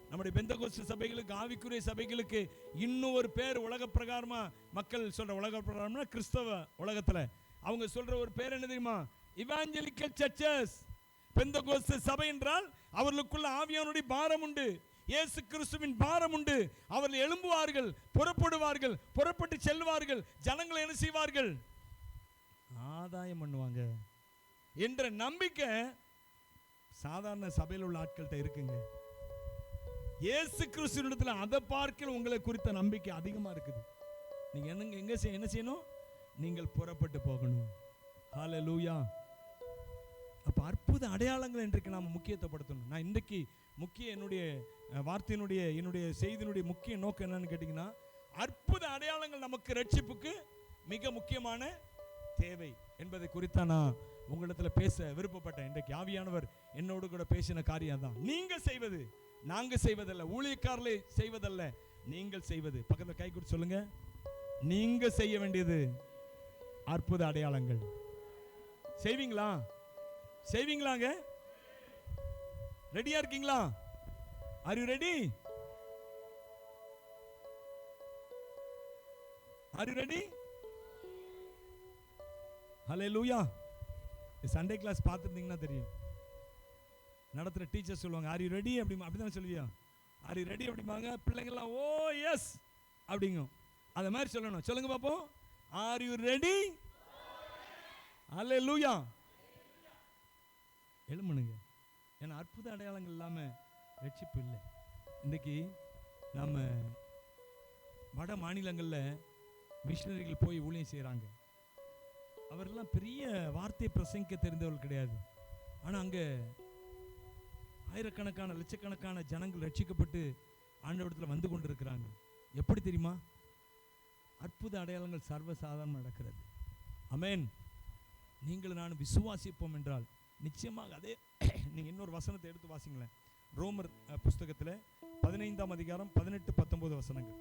நம்முடைய பெந்தகோஸ்தே சபைகளுக்கு, ஆவிக்குரிய சபைகளுக்கு இன்னும் ஒரு பேர் உலக பிரகாரமா மக்கள் சொல்ற, உலக பிரகாரம்னா கிறிஸ்தவ உலகத்துல அவங்க சொல்ற ஒரு பேர் என்ன தெரியுமா? Evangelical churches. பெந்தகோஸ்தே சபை என்றால் அவர்களுக்குள்ள ஆவியானுடைய பாரம் உண்டு, இயேசு கிறிஸ்துவின் பாரம் உண்டு. அவர்கள் எழும்புவார்கள், புறப்படுவார்கள், புறப்பட்டு செல்வார்கள், ஜனங்களை என்ன செய்வார்கள்? ஆதாயம் பண்ணுவாங்க என்ற நம்பிக்கை சாதாரண சபையில் உள்ள ஆட்கள்கிட்ட இருக்குங்க. இயேசு கிறிஸ்துவினிடத்துல அதை பார்க்க உங்களை குறித்த நம்பிக்கை அதிகமா இருக்குது. நீங்க என்ன செய்யணும்? நீங்கள் புறப்பட்டு போகணும். ஹல்லேலூயா. அப்ப அற்புத அடையாளங்கள் இன்றைக்கு நாம் முக்கியத்துவப்படுத்தணும். நான் இன்றைக்கு என்னுடைய வார்த்தையினுடைய என்னுடைய செய்தியினுடைய முக்கிய நோக்கம் என்னன்னு கேட்டீங்கன்னா, அற்புத அடையாளங்கள் நமக்கு ரட்சிப்புக்கு மிக முக்கியமான தேவை என்பதை குறித்து நான் உங்களிடத்துல பேச விருப்பப்பட்டேன். இன்றைக்கு ஆவியானவர் என்னோடு கூட பேசின காரியம் தான். நீங்க செய்வது, நாங்க செய்வதல்ல, ஊழியக்காரர்களே செய்வதல்ல, நீங்கள் செய்வது. பக்கத்துல கை கொடுத்து சொல்லுங்க, நீங்க செய்ய வேண்டியது அற்புத அடையாளங்கள். செய்வீங்களா? செய்வீங்களாங்க? ரெடியா இருக்கீங்களா? Are you ready? Are you ready? Hallelujah. Sunday class பார்த்துருந்தீங்கன்னா தெரியும், நடத்துகிற டீச்சர் சொல்லுவாங்க ஆர் யூ ரெடி அப்படிதானே சொல்லுவியா? ஆர் யூ ரெடி அப்படிம்பாங்க. பிள்ளைங்கள்லாம் ஓ எஸ் அப்படிங்கும். அதை மாதிரி சொல்லணும். சொல்லுங்க பார்ப்போம், ஆர் யூ ரெடி? ஹல்லேலூயா. எழுமணுங்க. ஏன்னா அற்புத அடையாளங்கள் இல்லாமல் ரட்சிப்பு இல்லை. இன்றைக்கி நம்ம வட மாநிலங்களில் மிஷினரிகள் போய் ஊழியம் செய்கிறாங்க. அவரெல்லாம் பெரிய வார்த்தை பிரசங்கிக்க தெரிந்தவர்கள் கிடையாது. ஆனால் அங்கே ஆயிரக்கணக்கான லட்சக்கணக்கான ஜனங்கள் ரட்சிக்கப்பட்டு ஆண்டவரிடத்தில் வந்து கொண்டு இருக்கிறாங்க. எப்படி தெரியுமா? அற்புத அடையாளங்கள் சர்வசாதாரணம் நடக்கிறது. ஆமென். நீங்கள் நான் விசுவாசிப்போம் என்றால் நிச்சயமாக அதே. நீங்கள் இன்னொரு வசனத்தை எடுத்து வாசிங்களேன். ரோமர் புஸ்தகத்தில் 15ஆம் அதிகாரம் 18-19 வசனங்கள்.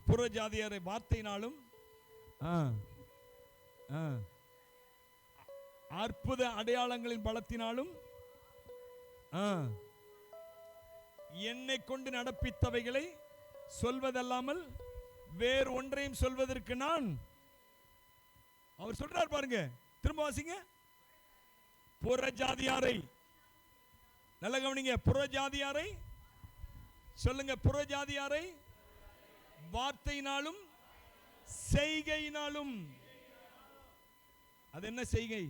புற ஜாதியாரை வார்த்தையினாலும் அற்புத அடையாளங்களின் பலத்தினாலும் என்னை கொண்டு நடப்பித்தவைகளை சொல்வதல்லாமல் வேறு ஒன்றையும் சொல்வதற்கு நான். அவர் சொல்றார் பாருங்க, திரும்ப வாசிங்க. புற ஜாதியாரை, நல்ல கவனிங்க, புற ஜாதியாரை சொல்லுங்க. புற ஜாதியாரை வார்த்தையினாலும் செய்கையினாலும். அது என்ன செய்கை?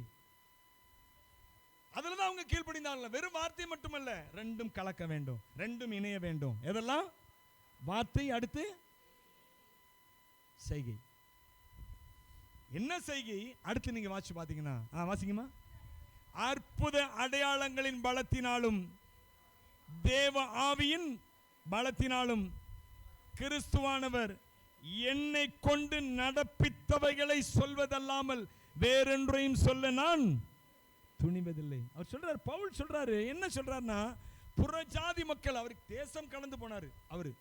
அதுலதான் அவங்க கீழ்ப்படிந்தாங்க. வெறும் வார்த்தை மட்டுமல்ல, ரெண்டும் கலக்க வேண்டும், ரெண்டும் இணைய வேண்டும். எதெல்லாம்? வார்த்தை, அடுத்து செய்கை. என்ன செய்கை? அடுத்து நீங்க வாசி பாத்தீங்கன்னா, வாசிங்கம்மா. அற்புத அடையாளங்களின் பலத்தினாலும் தேவ ஆவியின் பலத்தினாலும் கிறிஸ்துவானவர் என்னை கொண்டு நடப்பித்தவைகளை சொல்வதல்லாமல் வேறொன்றையும் சொல்ல நான் துணிவதில்லை. அவர் சொல்றார், பவுல் சொல்றாரு. என்ன சொல்றாருன்னா, புறஜாதி மக்கள், அவருக்கு தேசம் கடந்து போனாரு. அவரு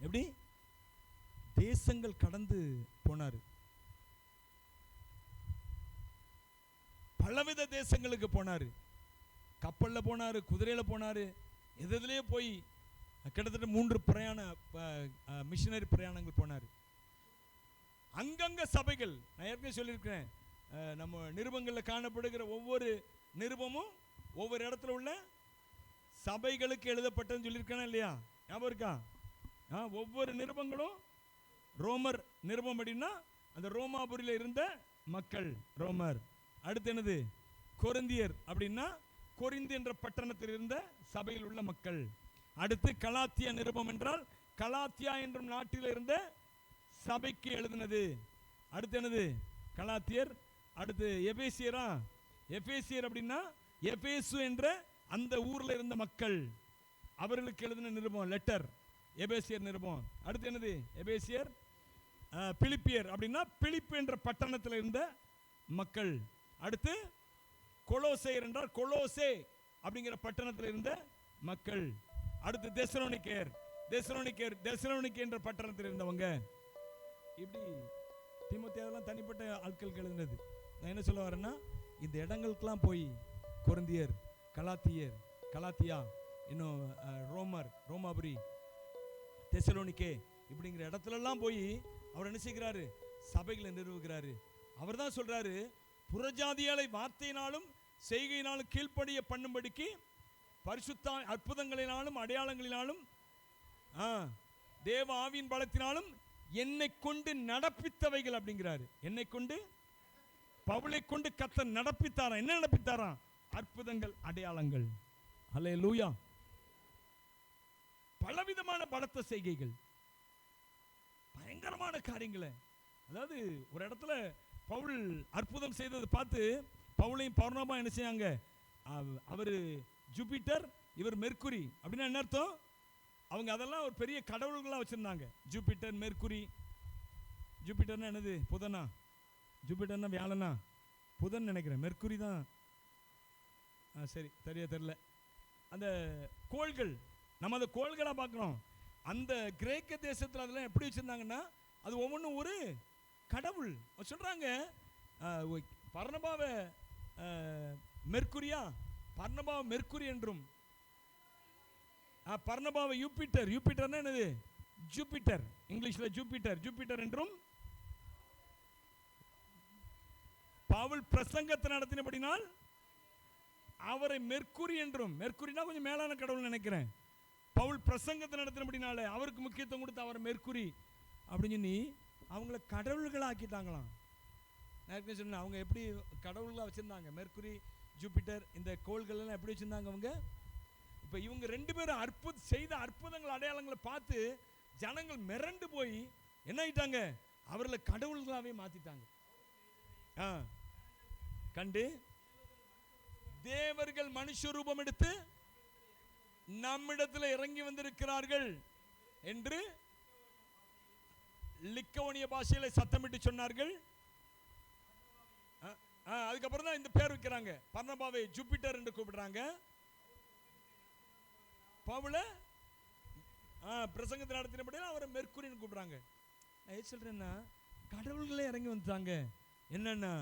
எப்படி தேசங்கள் கடந்து போனாரு, பலவித தேசங்களுக்கு போனாரு. கப்பல்ல போனாரு, குதிரையில போனாரு, எதுலயே போய் கிட்டத்தட்ட 3 மிஷனரி பிரயாணங்கள் போனார். அங்கங்க சபைகள், நான் ஏற்கனவே சொல்லியிருக்கிறேன், நம்ம நிருபங்களில் காணப்படுகிற ஒவ்வொரு நிருபமும் ஒவ்வொரு இடத்துல உள்ள சபைகளுக்கு எழுதப்பட்டதுன்னு சொல்லியிருக்கேனா இல்லையா? ஞாபகம் இருக்கா? ஒவ்வொரு நிருபங்களும் ரோமர் நிருபம் அப்படின்னா அந்த ரோமாபுரியில் இருந்த மக்கள் ரோமர். அடுத்து என்னது? கொரிந்தியர் அப்படின்னா கொரிந்து என்ற பட்டணத்தில் இருந்த சபையில் உள்ள மக்கள். அடுத்து கலாத்தியா நிருபம் என்றால் கலாத்தியா என்றும் நாட்டில் இருந்த சபைக்கு எழுதினது. அடுத்து என்னது? கலாத்தியர். அடுத்து எபேசியரா? எபேசியர் அப்படின்னா எபேசு என்ற அந்த ஊர்ல இருந்த மக்கள், அவர்களுக்கு எழுதின நிருபம், லெட்டர், எபேசியர் நிருபம். அடுத்து என்னது? எபேசியர். பிலிப்பியர் அப்படின்னா பிலிப்பு என்ற பட்டணத்தில் இருந்த மக்கள். அடுத்து கொலோசேயர் என்றால் கொலோசே அப்படிங்கிற பட்டணத்தில் இருந்த மக்கள். அடுத்து தெசலோனிக்கேயர், தெசலோனிக்கே என்ற பட்டணத்தில் இருந்தவங்க. இப்படி தீமோத்தேயுவெல்லாம் தனிப்பட்ட ஆட்கள் எழுதினது. நான் என்ன சொல்ல வரேன்னா, இந்த இடங்களுக்கெல்லாம் போய் கொரிந்தியர், கலாத்தியா, இன்னும் ரோமர், ரோமாபுரி, தெசலோனிக்கே இப்படிங்கிற இடத்துலலாம் போய் அவர் என்ன செய்கிறாரு? சபைகளை நிறுவுகிறாரு. அவர் தான் சொல்றாரு, புறஜாதியாலை வார்த்தையினாலும் செய்கையினாலும் கீழ்ப்படிய பண்ணும்படிக்கு பரிசுத்த அற்புதங்களினாலும் அடையாளங்களினாலும் தேவ ஆவியின் பலத்தினாலும் என்னை கொண்டு நடப்பித்தவைகள் அப்படிங்கிறாரு. என்னை கொண்டு, பவுலை கொண்டு கர்த்தர் நடப்பித்தாராம். என்ன நடப்பித்தாராம்? அற்புதங்கள், அடையாளங்கள். ஹல்லேலூயா. பலவிதமான பலத்த செய்கைகள், பயங்கரமான காரியங்களை. அதாவது ஒரு இடத்துல பவுல் அற்புதம் செய்ததை பார்த்து பவுலையும் பர்னபா என்ன செய்யாங்க? அவர் ஜூபிட்டர், இவர் மெர்க்குரி. அப்படின்னா என்ன அர்த்தம்? அவங்க அதெல்லாம் ஒரு பெரிய கடவுள்களாக வச்சுருந்தாங்க. Jupiter, mercury. ஜூபிட்டர்னா என்னது? புதனா? ஜூபிட்டர்னா வியாழனா? புதன் நினைக்கிறேன். மெர்க்குரி தான். சரி, சரியா தெரியல. அந்த கோள்கள், நம்ம அந்த கோள்களாக பார்க்குறோம். அந்த கிரேக்க தேசத்தில் அதெல்லாம் எப்படி வச்சுருந்தாங்கன்னா, அது ஒவ்வொன்றும் ஒரு கடவுள் சொல்கிறாங்க. பர்னபாவை மெர்க்குரியா, பர்னபாவை மெர்க்குரி என்றும், பர்னபாவை யூபிட்டர், யூபிட்டர்னா என்னது? ஜூபிட்டர், இங்கிலீஷில் ஜூபிட்டர், ஜூபிட்டர் என்றும், பவுல் பிரசங்கத்தை நடத்தினபடினால் அவரை மெர்க்குரி என்றும், மெர்க்குரினா கொஞ்சம் மேலான கடவுள் நினைக்கிறேன். பவுல் பிரசங்கத்தை நடத்தினபடினால அவருக்கு முக்கியத்துவம் கொடுத்து அவரை மெர்க்குரி அப்படின்னு சொல்லி அவங்கள கடவுள்களாக்கிட்டாங்களாம். நான் சொன்னேன், அவங்க எப்படி கடவுள்களாக வச்சுருந்தாங்க. மெர்க்குரி, ஜூபிட்டர், இந்த கோள்கள் எல்லாம் எப்படி வச்சுருந்தாங்க அவங்க. இப்போ இவங்க 2 பேரும் செய்த அற்புதங்கள், அடையாளங்களை பார்த்து ஜனங்கள் மிரண்டு போய் என்ன ஆயிட்டாங்க, அவர்களை கடவுள்களாகவே மாற்றிட்டாங்க. கண்டு தேவர்கள் மனுஷ ரூபம் எடுத்து நம்மிடத்தில் இறங்கி வந்திருக்கிறார்கள் என்று லிக்கவோனிய பாஷையில சத்தமிட்டு சொன்னார்கள். அதுக்கப்புறம் தான் இந்த பேர் வைக்கிறாங்க. பர்னபாவை ஜூபிட்டர் என்று கூப்பிடுறாங்க. பவுல பிரசங்கத்தை நடத்தினபடி அவரை மெர்க்குரின்னு கூப்பிடுறாங்க. நான் சொல்றேன்னா, கடவுள்களே இறங்கி வந்துட்டாங்க. என்னன்னா,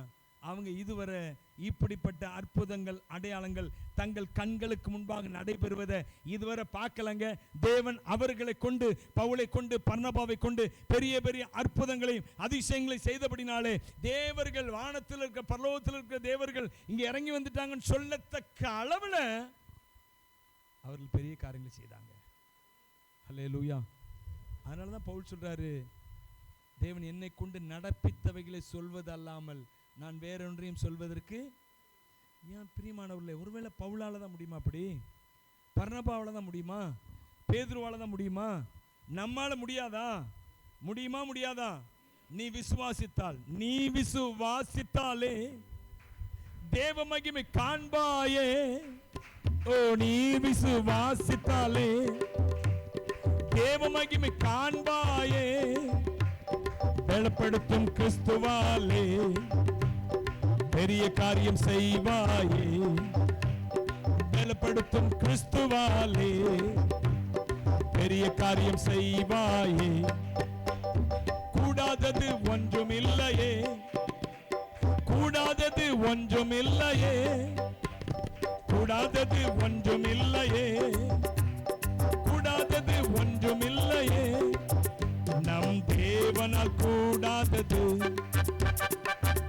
அவங்க இதுவரை இப்படிப்பட்ட அற்புதங்கள், அடையாளங்கள் தங்கள் கண்களுக்கு முன்பாக நடைபெறுவதை இதுவரை பார்க்கலங்க. தேவன் அவர்களை கொண்டு, பவுலை கொண்டு, பர்னபாவை கொண்டு பெரிய பெரிய அற்புதங்களையும் அதிசயங்களையும் செய்தபடினாலே தேவர்கள், வானத்தில் இருக்க பரலோகத்தில் இருக்கிற தேவர்கள் இங்க இறங்கி வந்துட்டாங்கன்னு சொல்லத்தக்க அளவில் அவர்கள் பெரிய காரியங்களை செய்தாங்க. ஹல்லேலூயா. அதனால தான் பவுல் சொல்றாரு, தேவன் என்னை கொண்டு நடப்பித்தவைகளை சொல்வது அல்லாமல் நான் வேறொன்றையும் சொல்வதற்கு. ஏன் பிரியமானவர்களே, ஒருவேளை பவுலால தான் முடியுமா? அப்படி பர்னபாவால தான் முடியுமா? பேதுருவால தான் முடியுமா? நம்மால முடியாதா? முடியுமா? முடியாதா? நீ விசுவாசித்தாலே தேவ மகிமை காண்பாயே. ஓ, நீ விசுவாசித்தாலே தேவ மகிமை காண்பாயே. பலப்படுத்தும் கிறிஸ்துவாலே பெரிய காரியம் செய்வாயே. பலப்படுத்தும் கிறிஸ்துவாலே பெரிய காரியம் செய்வாயே. கூடாதது ஒன்றும் இல்லையே, கூடாதது ஒன்றும் இல்லையே, கூடாதது ஒன்றும் இல்லையே, கூடாதது ஒன்றும் இல்லையே. நம் தேவனால் கூடாதது,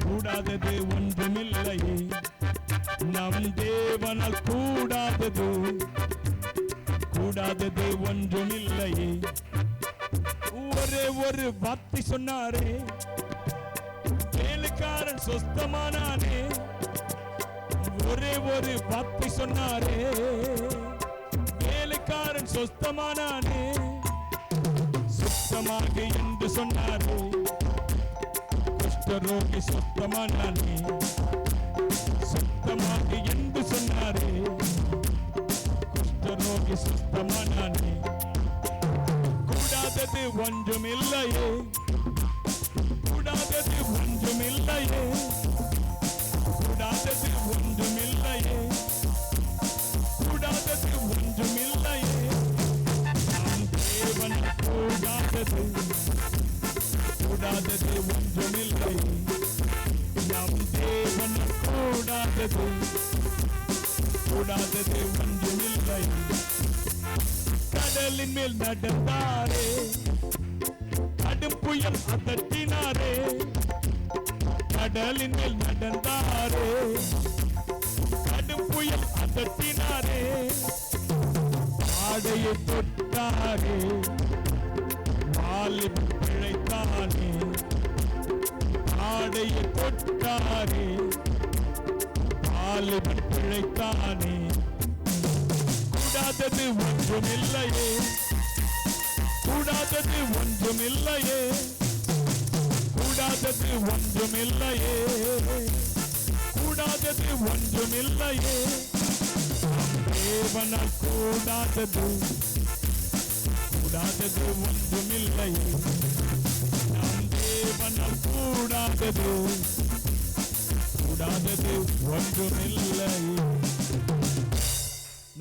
கூடாதது ஒன்றுமில்லையே. நம் தேவனால் கூடாதது, கூடாதது ஒன்றுமில்லையே. ஒரே ஒரு வார்த்தை சொன்னாரே, வேலைக்காரன் சொஸ்தமானானே. ஒரே ஒரு வார்த்தை சொன்னாரே, வேலைக்காரன் சொஸ்தமானானே. சுத்தமாக என்று சொன்னாரே, குஷ்டரோகி சுத்தமானானே. சுத்தமாக என்று சொன்னாரே, குஷ்டரோகி சுத்தமானானே. கூடாதது ஒன்றும் இல்லையே, கூடாதது ஒன்றும் இல்லையே, கூடாதது ஒன்றும் இல்லையே, கூடாதது ஒன்றும் இல்லையே. கூடாதது, கூடாதது ஒன்றுமில்லை. நம் தேவன் கூடாதது, கூடாதது ஒன்றுமில்லை. கடலின் மேல் நடந்தாரே, கடும் புயல் அதட்டினாரே. கடலின் மேல் நடந்தாரே, கடும் புயல் அதட்டினாரே. ஆடையை தொட்டாரே, வாலிபன் பிழைத்தானே. ஆடையை தொட்டாரே, வாலிபன் பிழைத்தானே. கூடாதது ஒன்றுமில்லையே, கூடாதது ஒன்றுமில்லையே, கூடாதது ஒன்றுமில்லையே, கூடாதது ஒன்றுமில்லையே. தேவனால் கூடாதது, கூடாதது ஒன்றுமில்லை, நம் தேவனால் கூடாதது கூடாதது ஒன்றுமில்லை.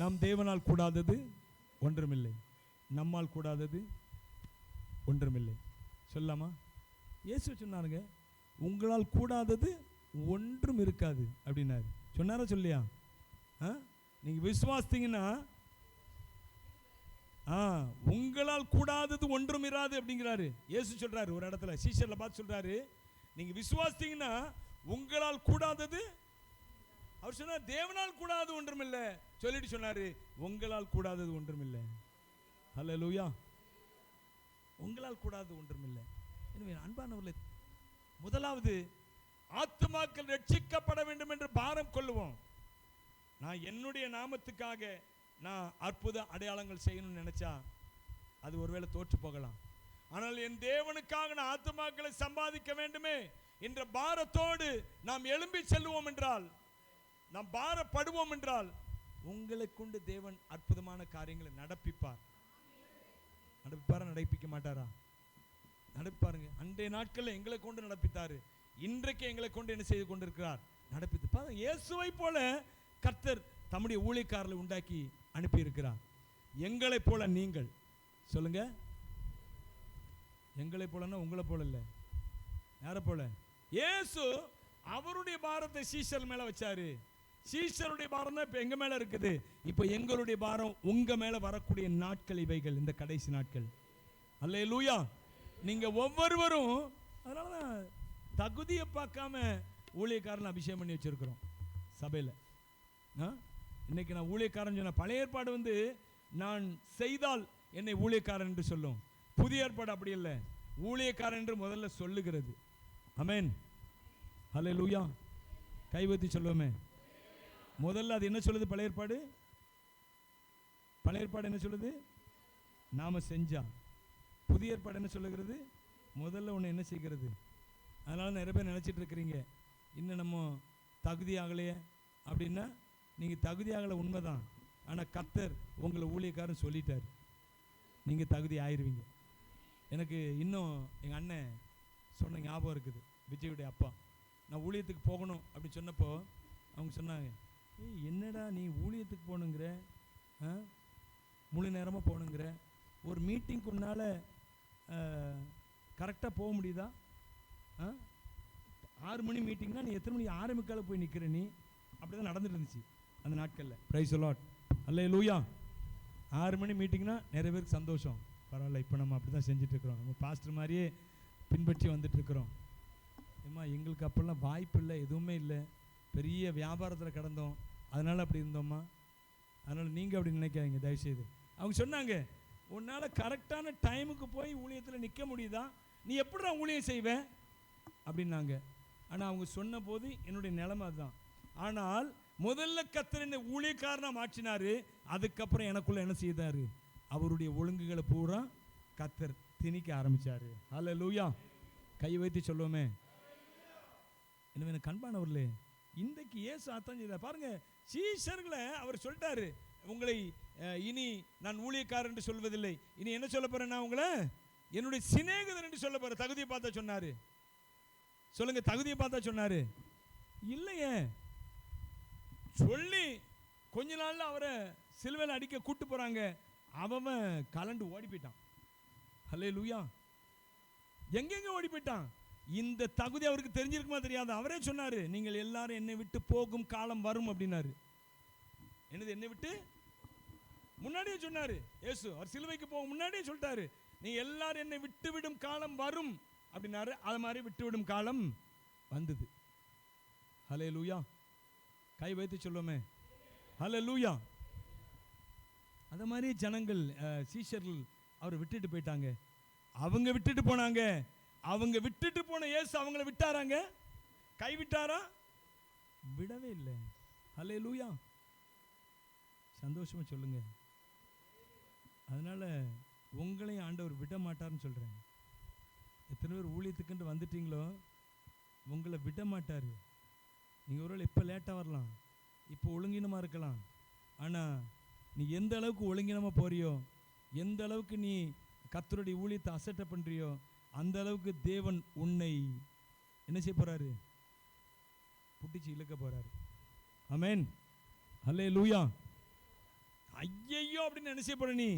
நம் தேவனால் கூடாதது ஒன்றுமில்லை, நம்மால் கூடாதது ஒன்றுமில்லை. சொல்லாமா? இயேசு சொன்னாருங்க, உங்களால் கூடாதது ஒன்றும் இருக்காது அப்படின்னாரு. சொன்னாரா சொல்லியா? நீங்க விசுவாசித்தீங்கன்னா உங்களால் கூடாதது ஒன்றும் இராது அப்படிங்கிறாரு இயேசு. சொல்றாரு ஒரு இடத்துல சீஷர்ல பார்த்து சொல்றாரு, நீங்க விசுவாசித்தீங்கன்னா உங்களால் கூடாதது, அவர் சொன்னார் தேவனால் கூடாதது ஒன்றுமில்லை சொல்லிட்டு சொன்னாரு உங்களால் கூடாதது ஒன்றுமில்லை. ஹல்லேலூயா. உங்களால் கூடாதது ஒன்றுமில்லை. எனவே அன்பானவர்களே, முதலாவது ஆத்துமாக்கள் ரட்சிக்கப்பட வேண்டும் என்று பாரம் கொள்ளுவோம். நான் என்னுடைய நாமத்துக்காக நான் அற்புத அடையாளங்கள் செய்யணும்னு நினைச்சா அது ஒருவேளை தோற்று போகலாம். ஆனால் என் தேவனுக்காக நான் ஆத்துமாக்களை சம்பாதிக்க வேண்டுமே என்ற பாரத்தோடு நாம் எழும்பி செல்வோம் என்றால், நாம் பாரப்படுவோம் என்றால், உங்களை கொண்டு தேவன் அற்புதமான காரியங்களை நடப்பிப்பார். நடப்பிப்பாரா? நடப்பிக்க மாட்டாரா? நடப்பாருங்க. அன்றைய நாட்களில் எங்களை கொண்டு நடப்பித்தாரு, இன்றைக்கு எங்களை கொண்டு என்ன செய்து கொண்டிருக்கிறார்? நடப்பித்து. இயேசுவை போல கர்த்தர் தம்முடைய ஊழியக்காரர்களை உண்டாக்கி அனுப்பி இருக்கிறார். எங்களை போல நீங்கள் சொல்லுங்க. எங்களை போலன்னா உங்களை போல இல்லை, யாரை போல? இயேசு அவருடைய பாரத்தை சீஷர் மேல வச்சாரு. சீஷருடைய பாரம் தான் இப்ப எங்க மேல இருக்குது. இப்ப எங்களுடைய பாரம் உங்க மேல வரக்கூடிய நாட்கள் இவைகள், இந்த கடைசி நாட்கள். அல்லேலூயா. நீங்க ஒவ்வொருவரும் அதனாலதான் தகுதியை பார்க்காம ஊழியக்காரன் அபிஷேகம் பண்ணி வச்சிருக்கிறோம் சபையில். இன்னைக்கு நான் ஊழியக்காரன் சொன்ன, பழைய ஏற்பாடு நான் செய்தால் என்னை ஊழியக்காரன் என்று சொல்லும். புதிய ஏற்பாடு அப்படி இல்லை, ஊழியக்காரன் என்று முதல்ல சொல்லுகிறது. ஆமென். ஹல்லேலூயா. கைவத்தி சொல்லுவோமே. முதல்ல அது என்ன சொல்லுது? பழைய ஏற்பாடு என்ன சொல்லுது? நாம செஞ்சா. புதிய ஏற்பாடு என்ன சொல்லுகிறது? முதல்ல ஒன்று என்ன செய்கிறது. அதனால நிறைய பேர் நினச்சிட்டு இருக்கிறீங்க, இன்னும் நம்ம தகுதி ஆகலையே அப்படின்னா. நீங்கள் தகுதி ஆகலை உண்மைதான், ஆனால் கர்த்தர் உங்களை ஊழியக்காரன் சொல்லிட்டார், நீங்கள் தகுதி ஆயிடுவீங்க. எனக்கு இன்னும் எங்கள் அண்ணன் சொன்ன ஞாபகம் இருக்குது. விஜயுடைய அப்பா நான் ஊழியத்துக்கு போகணும் அப்படின்னு சொன்னப்போ அவங்க சொன்னாங்க, என்னடா நீ ஊழியத்துக்கு போகணுங்கிற, முழு நேரமாக போகணுங்கிற, ஒரு மீட்டிங்க்கு உன்னால் கரெக்டாக போக முடியுதா? 6 மணி மீட்டிங்னா நீ எத்தனை மணி? 6:45 போய் நிற்கிற நீ. அப்படி தான் நடந்துட்டு இருந்துச்சு அந்த நாட்களில். Price the Lord. அல்லேலூயா. 6 மணி மீட்டிங்னா நிறைய பேருக்கு சந்தோஷம். பரவாயில்ல, இப்போ நம்ம அப்படி தான் செஞ்சிட்ருக்குறோம், நம்ம பாஸ்டர் மாதிரியே பின்பற்றி வந்துட்டுருக்குறோம். ஏம்மா எங்களுக்கு அப்போல்லாம் வாய்ப்பு இல்லை, எதுவுமே இல்லை, பெரிய வியாபாரத்தில் கிடந்தோம், அதனால் அப்படி இருந்தோம்மா. அதனால் நீங்கள் அப்படி நினைக்காதீங்க தயவுசெய்து. அவங்க சொன்னாங்க, உன்னால் கரெக்டான டைமுக்கு போய் ஊழியத்தில் நிற்க முடியுதா? நீ எப்படிடா ஊழியம் செய்வேன் அப்படின்னாங்க. ஆனால் அவங்க சொன்ன போது என்னுடைய நிலைமை அதுதான். ஆனால் முதல்ல கர்த்தர் என்னை ஊழியக்காரனாக மாற்றினார். அதுக்கப்புறம் எனக்குள்ள என்ன செய்தார்? அவருடைய ஒழுங்குகளை பூரா கர்த்தர் திணிக்க ஆரம்பித்தார். ஹல்லேலூயா. கை வைத்து சொல்லுவோமே. எனவே எனக்கு அன்பானவர்களே, இன்றைக்கு இயேசு அதான் செய்தார் பாருங்க. சீஷர்களை அவர் சொல்லிட்டாரு, உங்களை இனி நான் ஊழியக்காரர் என்று சொல்வதில்லை, இனி என்ன சொல்ல போறேன்? நான் உங்களை என்னுடைய சிநேகிதர் என்று சொல்ல போறேன். தகுதியை பார்த்தா சொன்னாரு. சொல்லுங்க, தகுதியை பார்த்தா சொன்னாரு இல்லையே. சொல்லி கொஞ்ச நாள்ல அவரை சிலுவையில் அடிக்க கூட்டு போறாங்க. அவன் கலண்டு ஓடி போயிட்டான். ஹல்லேலூயா. எங்கெங்க ஓடி போயிட்டான்? இந்த தகுதி அவருக்கு தெரிஞ்சிருக்குமா தெரியாது. அவரே சொன்னாரு, நீங்கள் எல்லாரும் என்னை விட்டு போகும் காலம் வரும் அப்படின்னாரு. என்னது என்னை விட்டு? முன்னாடியே சொன்னாரு இயேசு. அவர் சிலுவைக்கு போக முன்னாடியே சொல்லிட்டாரு, நீ எல்லாரும் என்னை விட்டு விடும் காலம் வரும் அப்படின்னாரு. அது மாதிரி விட்டு விடும் காலம் வந்தது. ஹல்லேலூயா. கை வைத்து சொல்லுவோமே. ஹல்லேலூயா. அது மாதிரி ஜனங்கள் சீஷர்கள் அவரை விட்டுட்டு போயிட்டாங்க. அவங்க விட்டுட்டு போனாங்க. அவங்க விட்டுட்டு போன இயேசு அவங்கள விட்டாராங்க? கைவிட்டாரா? விடவே இல்லை. ஹல்லேலூயா. சந்தோஷமா சொல்லுங்க. அதனால உங்களையும் ஆண்டவர் விட மாட்டார்னு சொல்றேன். எத்தனை பேர் ஊழியத்துக்குன்னு வந்துட்டீங்களோ, உங்களை விட மாட்டார். நீங்கள் ஒருவேளை இப்போ லேட்டாக வரலாம், இப்போ ஒழுங்கினமாக இருக்கலாம், ஆனால் நீ எந்த அளவுக்கு ஒழுங்கினமாக போறியோ, எந்த அளவுக்கு நீ கர்த்தருடைய ஊழியத்தை அசட்டை பண்றியோ அந்த அளவுக்கு தேவன் உன்னை என்ன செய்ய போறாரு? புட்டிச்சு இழுக்க போறாரு. ஆமென், ஹல்லேலூயா. ஐயையோ அப்படின்னு என்ன செய்ய போற? நீ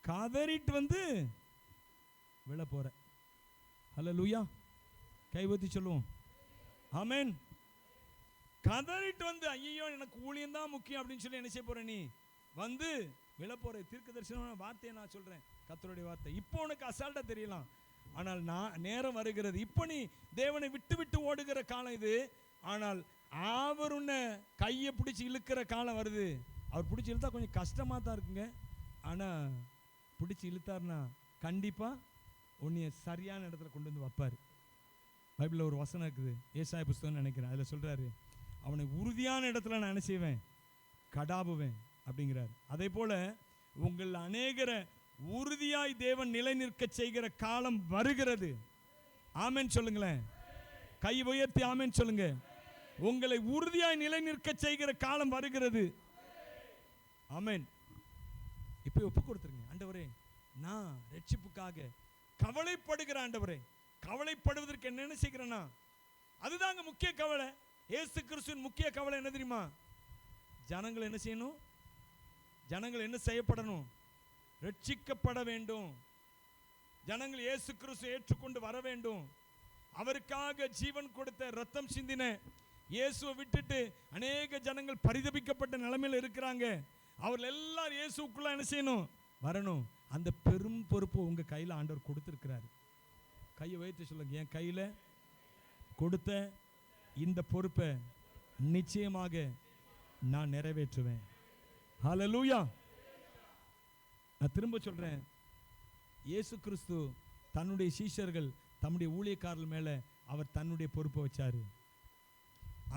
கதறிட்டு வந்து விழ போற. ஹல்லேலூயா. கை ஊத்தி சொல்லுவோம் ஆமென். கதறிட்டு வந்து ஐயோ எனக்கு ஊழியம் தான் முக்கியம் அப்படின்னு சொல்லி என்ன செய்ய போற? நீ வந்து விழ போற. தீர்க்கதரிசனமான வார்த்தையை நான் சொல்றேன், கர்த்தருடைய வார்த்தை. இப்போ உனக்கு அசால்ட்டா தெரியலாம், ஆனால் நான் நேரம் வருகிறது. இப்போ நீ தேவனை விட்டு விட்டு ஓடுகிற காலம் இது. ஆனால் அவர் உன்னை கையை பிடிச்சி இழுக்கிற காலம் வருது. அவர் பிடிச்சி இழுத்தா கொஞ்சம் கஷ்டமாக தான் இருக்குங்க. ஆனால் பிடிச்சி இழுத்தாருன்னா கண்டிப்பாக உன்னைய சரியான இடத்துல கொண்டு வந்து வைப்பார். பைபிளில் ஒரு வசனம் இருக்குது, ஏசாயா புஸ்தகம்னு நினைக்கிறேன். அதில் சொல்கிறாரு, அவனை உறுதியான இடத்துல நான் என்ன செய்வேன்? கடாபுவேன் அப்படிங்கிறார். அதே போல் உங்கள் அநேகரை உறுதியாய் தேவன் நிலை நிற்க செய்கிற காலம் வருகிறது. ஆமென் சொல்லுங்களேன். கை உயர்த்தி ஆமென் சொல்லுங்க. உங்களை உறுதியாய் நிலை நிற்க செய்கிற காலம் வருகிறது. ஆமென். இப்போ ஒப்பு கொடுத்துருங்க. ஆண்டவரே, நான் ரட்சிப்புக்காக கவலைப்படுகிற ஆண்டவரே, கவலைப்படுவதற்கு என்ன செய்கிறேன்னா அதுதாங்க முக்கிய கவலை. இயேசு கிறிஸ்துவின் முக்கிய கவலை என்ன தெரியுமா? ஜனங்கள் என்ன செய்யணும்? ஜனங்கள் என்ன செய்யப்படணும்? ரட்சிக்கப்பட வேண்டும். ஜனங்கள் இயேசு கிறிஸ்துவை ஏற்றுக்கொண்டு வர வேண்டும். அவருக்காக ஜீவன் கொடுத்த, ரத்தம் சிந்தின இயேசுவை விட்டுட்டு அநேக ஜனங்கள் பரிதபிக்கப்பட்ட நிலைமையில் இருக்கிறாங்க. அவர்கள் எல்லாரும் இயேசுக்குள்ள என்ன செய்யணும்? வரணும். அந்த பெரும் பொறுப்பு உங்க கையில் ஆண்டவர் கொடுத்திருக்கிறார். கையை உயர்த்தி சொல்லுங்க, என் கையில் கொடுத்த இந்த பொறுப்பை நிச்சயமாக நான் நிறைவேற்றுவேன். ஹல்லேலூயா. நான் திரும்ப சொல்றேன், இயேசு கிறிஸ்து தன்னுடைய சீஷர்கள், தம்முடைய ஊழியக்காரர்கள் மேல அவர் தன்னுடைய பொறுப்பை வச்சாரு.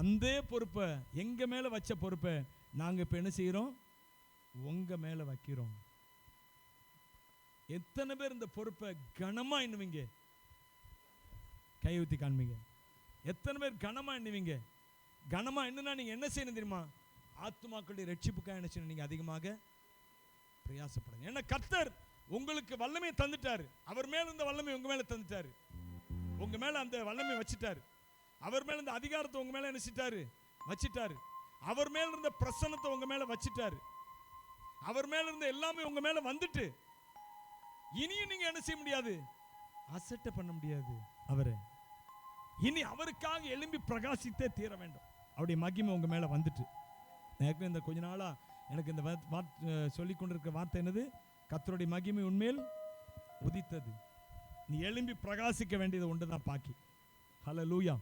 அந்த பொறுப்பை, எங்க மேல வச்ச பொறுப்பை நாங்க இப்ப என்ன செய்யறோம்? உங்க மேல வைக்கிறோம். எத்தனை பேர் இந்த பொறுப்பை கனமா எண்ணுவீங்க? கை ஊத்தி காண்பீங்க. எத்தனை பேர் கனமா எண்ணுவீங்க? கனமா எண்ணுனா நீங்க என்ன செய்யணும் தெரியுமா? ஆத்துமாக்களுடைய ரட்சிப்புக்காக என்ன செய்யணும்? நீங்க அதிகமாக பிரயாசப்படுங்க. ஏன்னா கர்த்தர் உங்களுக்கு வல்லமையை தந்துட்டாரு. அவர் மேல இருந்த வல்லமை உங்க மேல தந்துட்டாரு. உங்க மேல அந்த வல்லமை வச்சிட்டாரு. அவர் மேல இருந்த அதிகாரத்தை உங்க மேல என்ன செஞ்சிட்டாரு? வச்சிட்டாரு. அவர் மேல இருந்த பிரசன்னத்தை உங்க மேல வச்சிட்டாரு. அவர் மேல இருந்த எல்லாமே உங்க மேல வந்துட்டு இனியும் நீங்க என்ன செய்ய முடியாது? அசட்டை பண்ண முடியாது. அவரை இனி அவருக்காக எழும்பி பிரகாசித்தே தீர வேண்டும். அவருடைய மகிமை உங்க மேல வந்துட்டு. எனக்கு இந்த கொஞ்ச நாளா எனக்கு இந்த சொல்லிக் கொண்டிருக்கிற வார்த்தை என்னது? கர்த்தருடைய மகிமை உன்மேல் உதித்தது. நீ எழும்பி பிரகாசிக்க வேண்டியது ஒன்று தான் பாக்கி. ஹல்லேலூயா.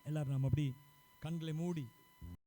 எல்லாரும் நாம் அப்படி கண்களை மூடி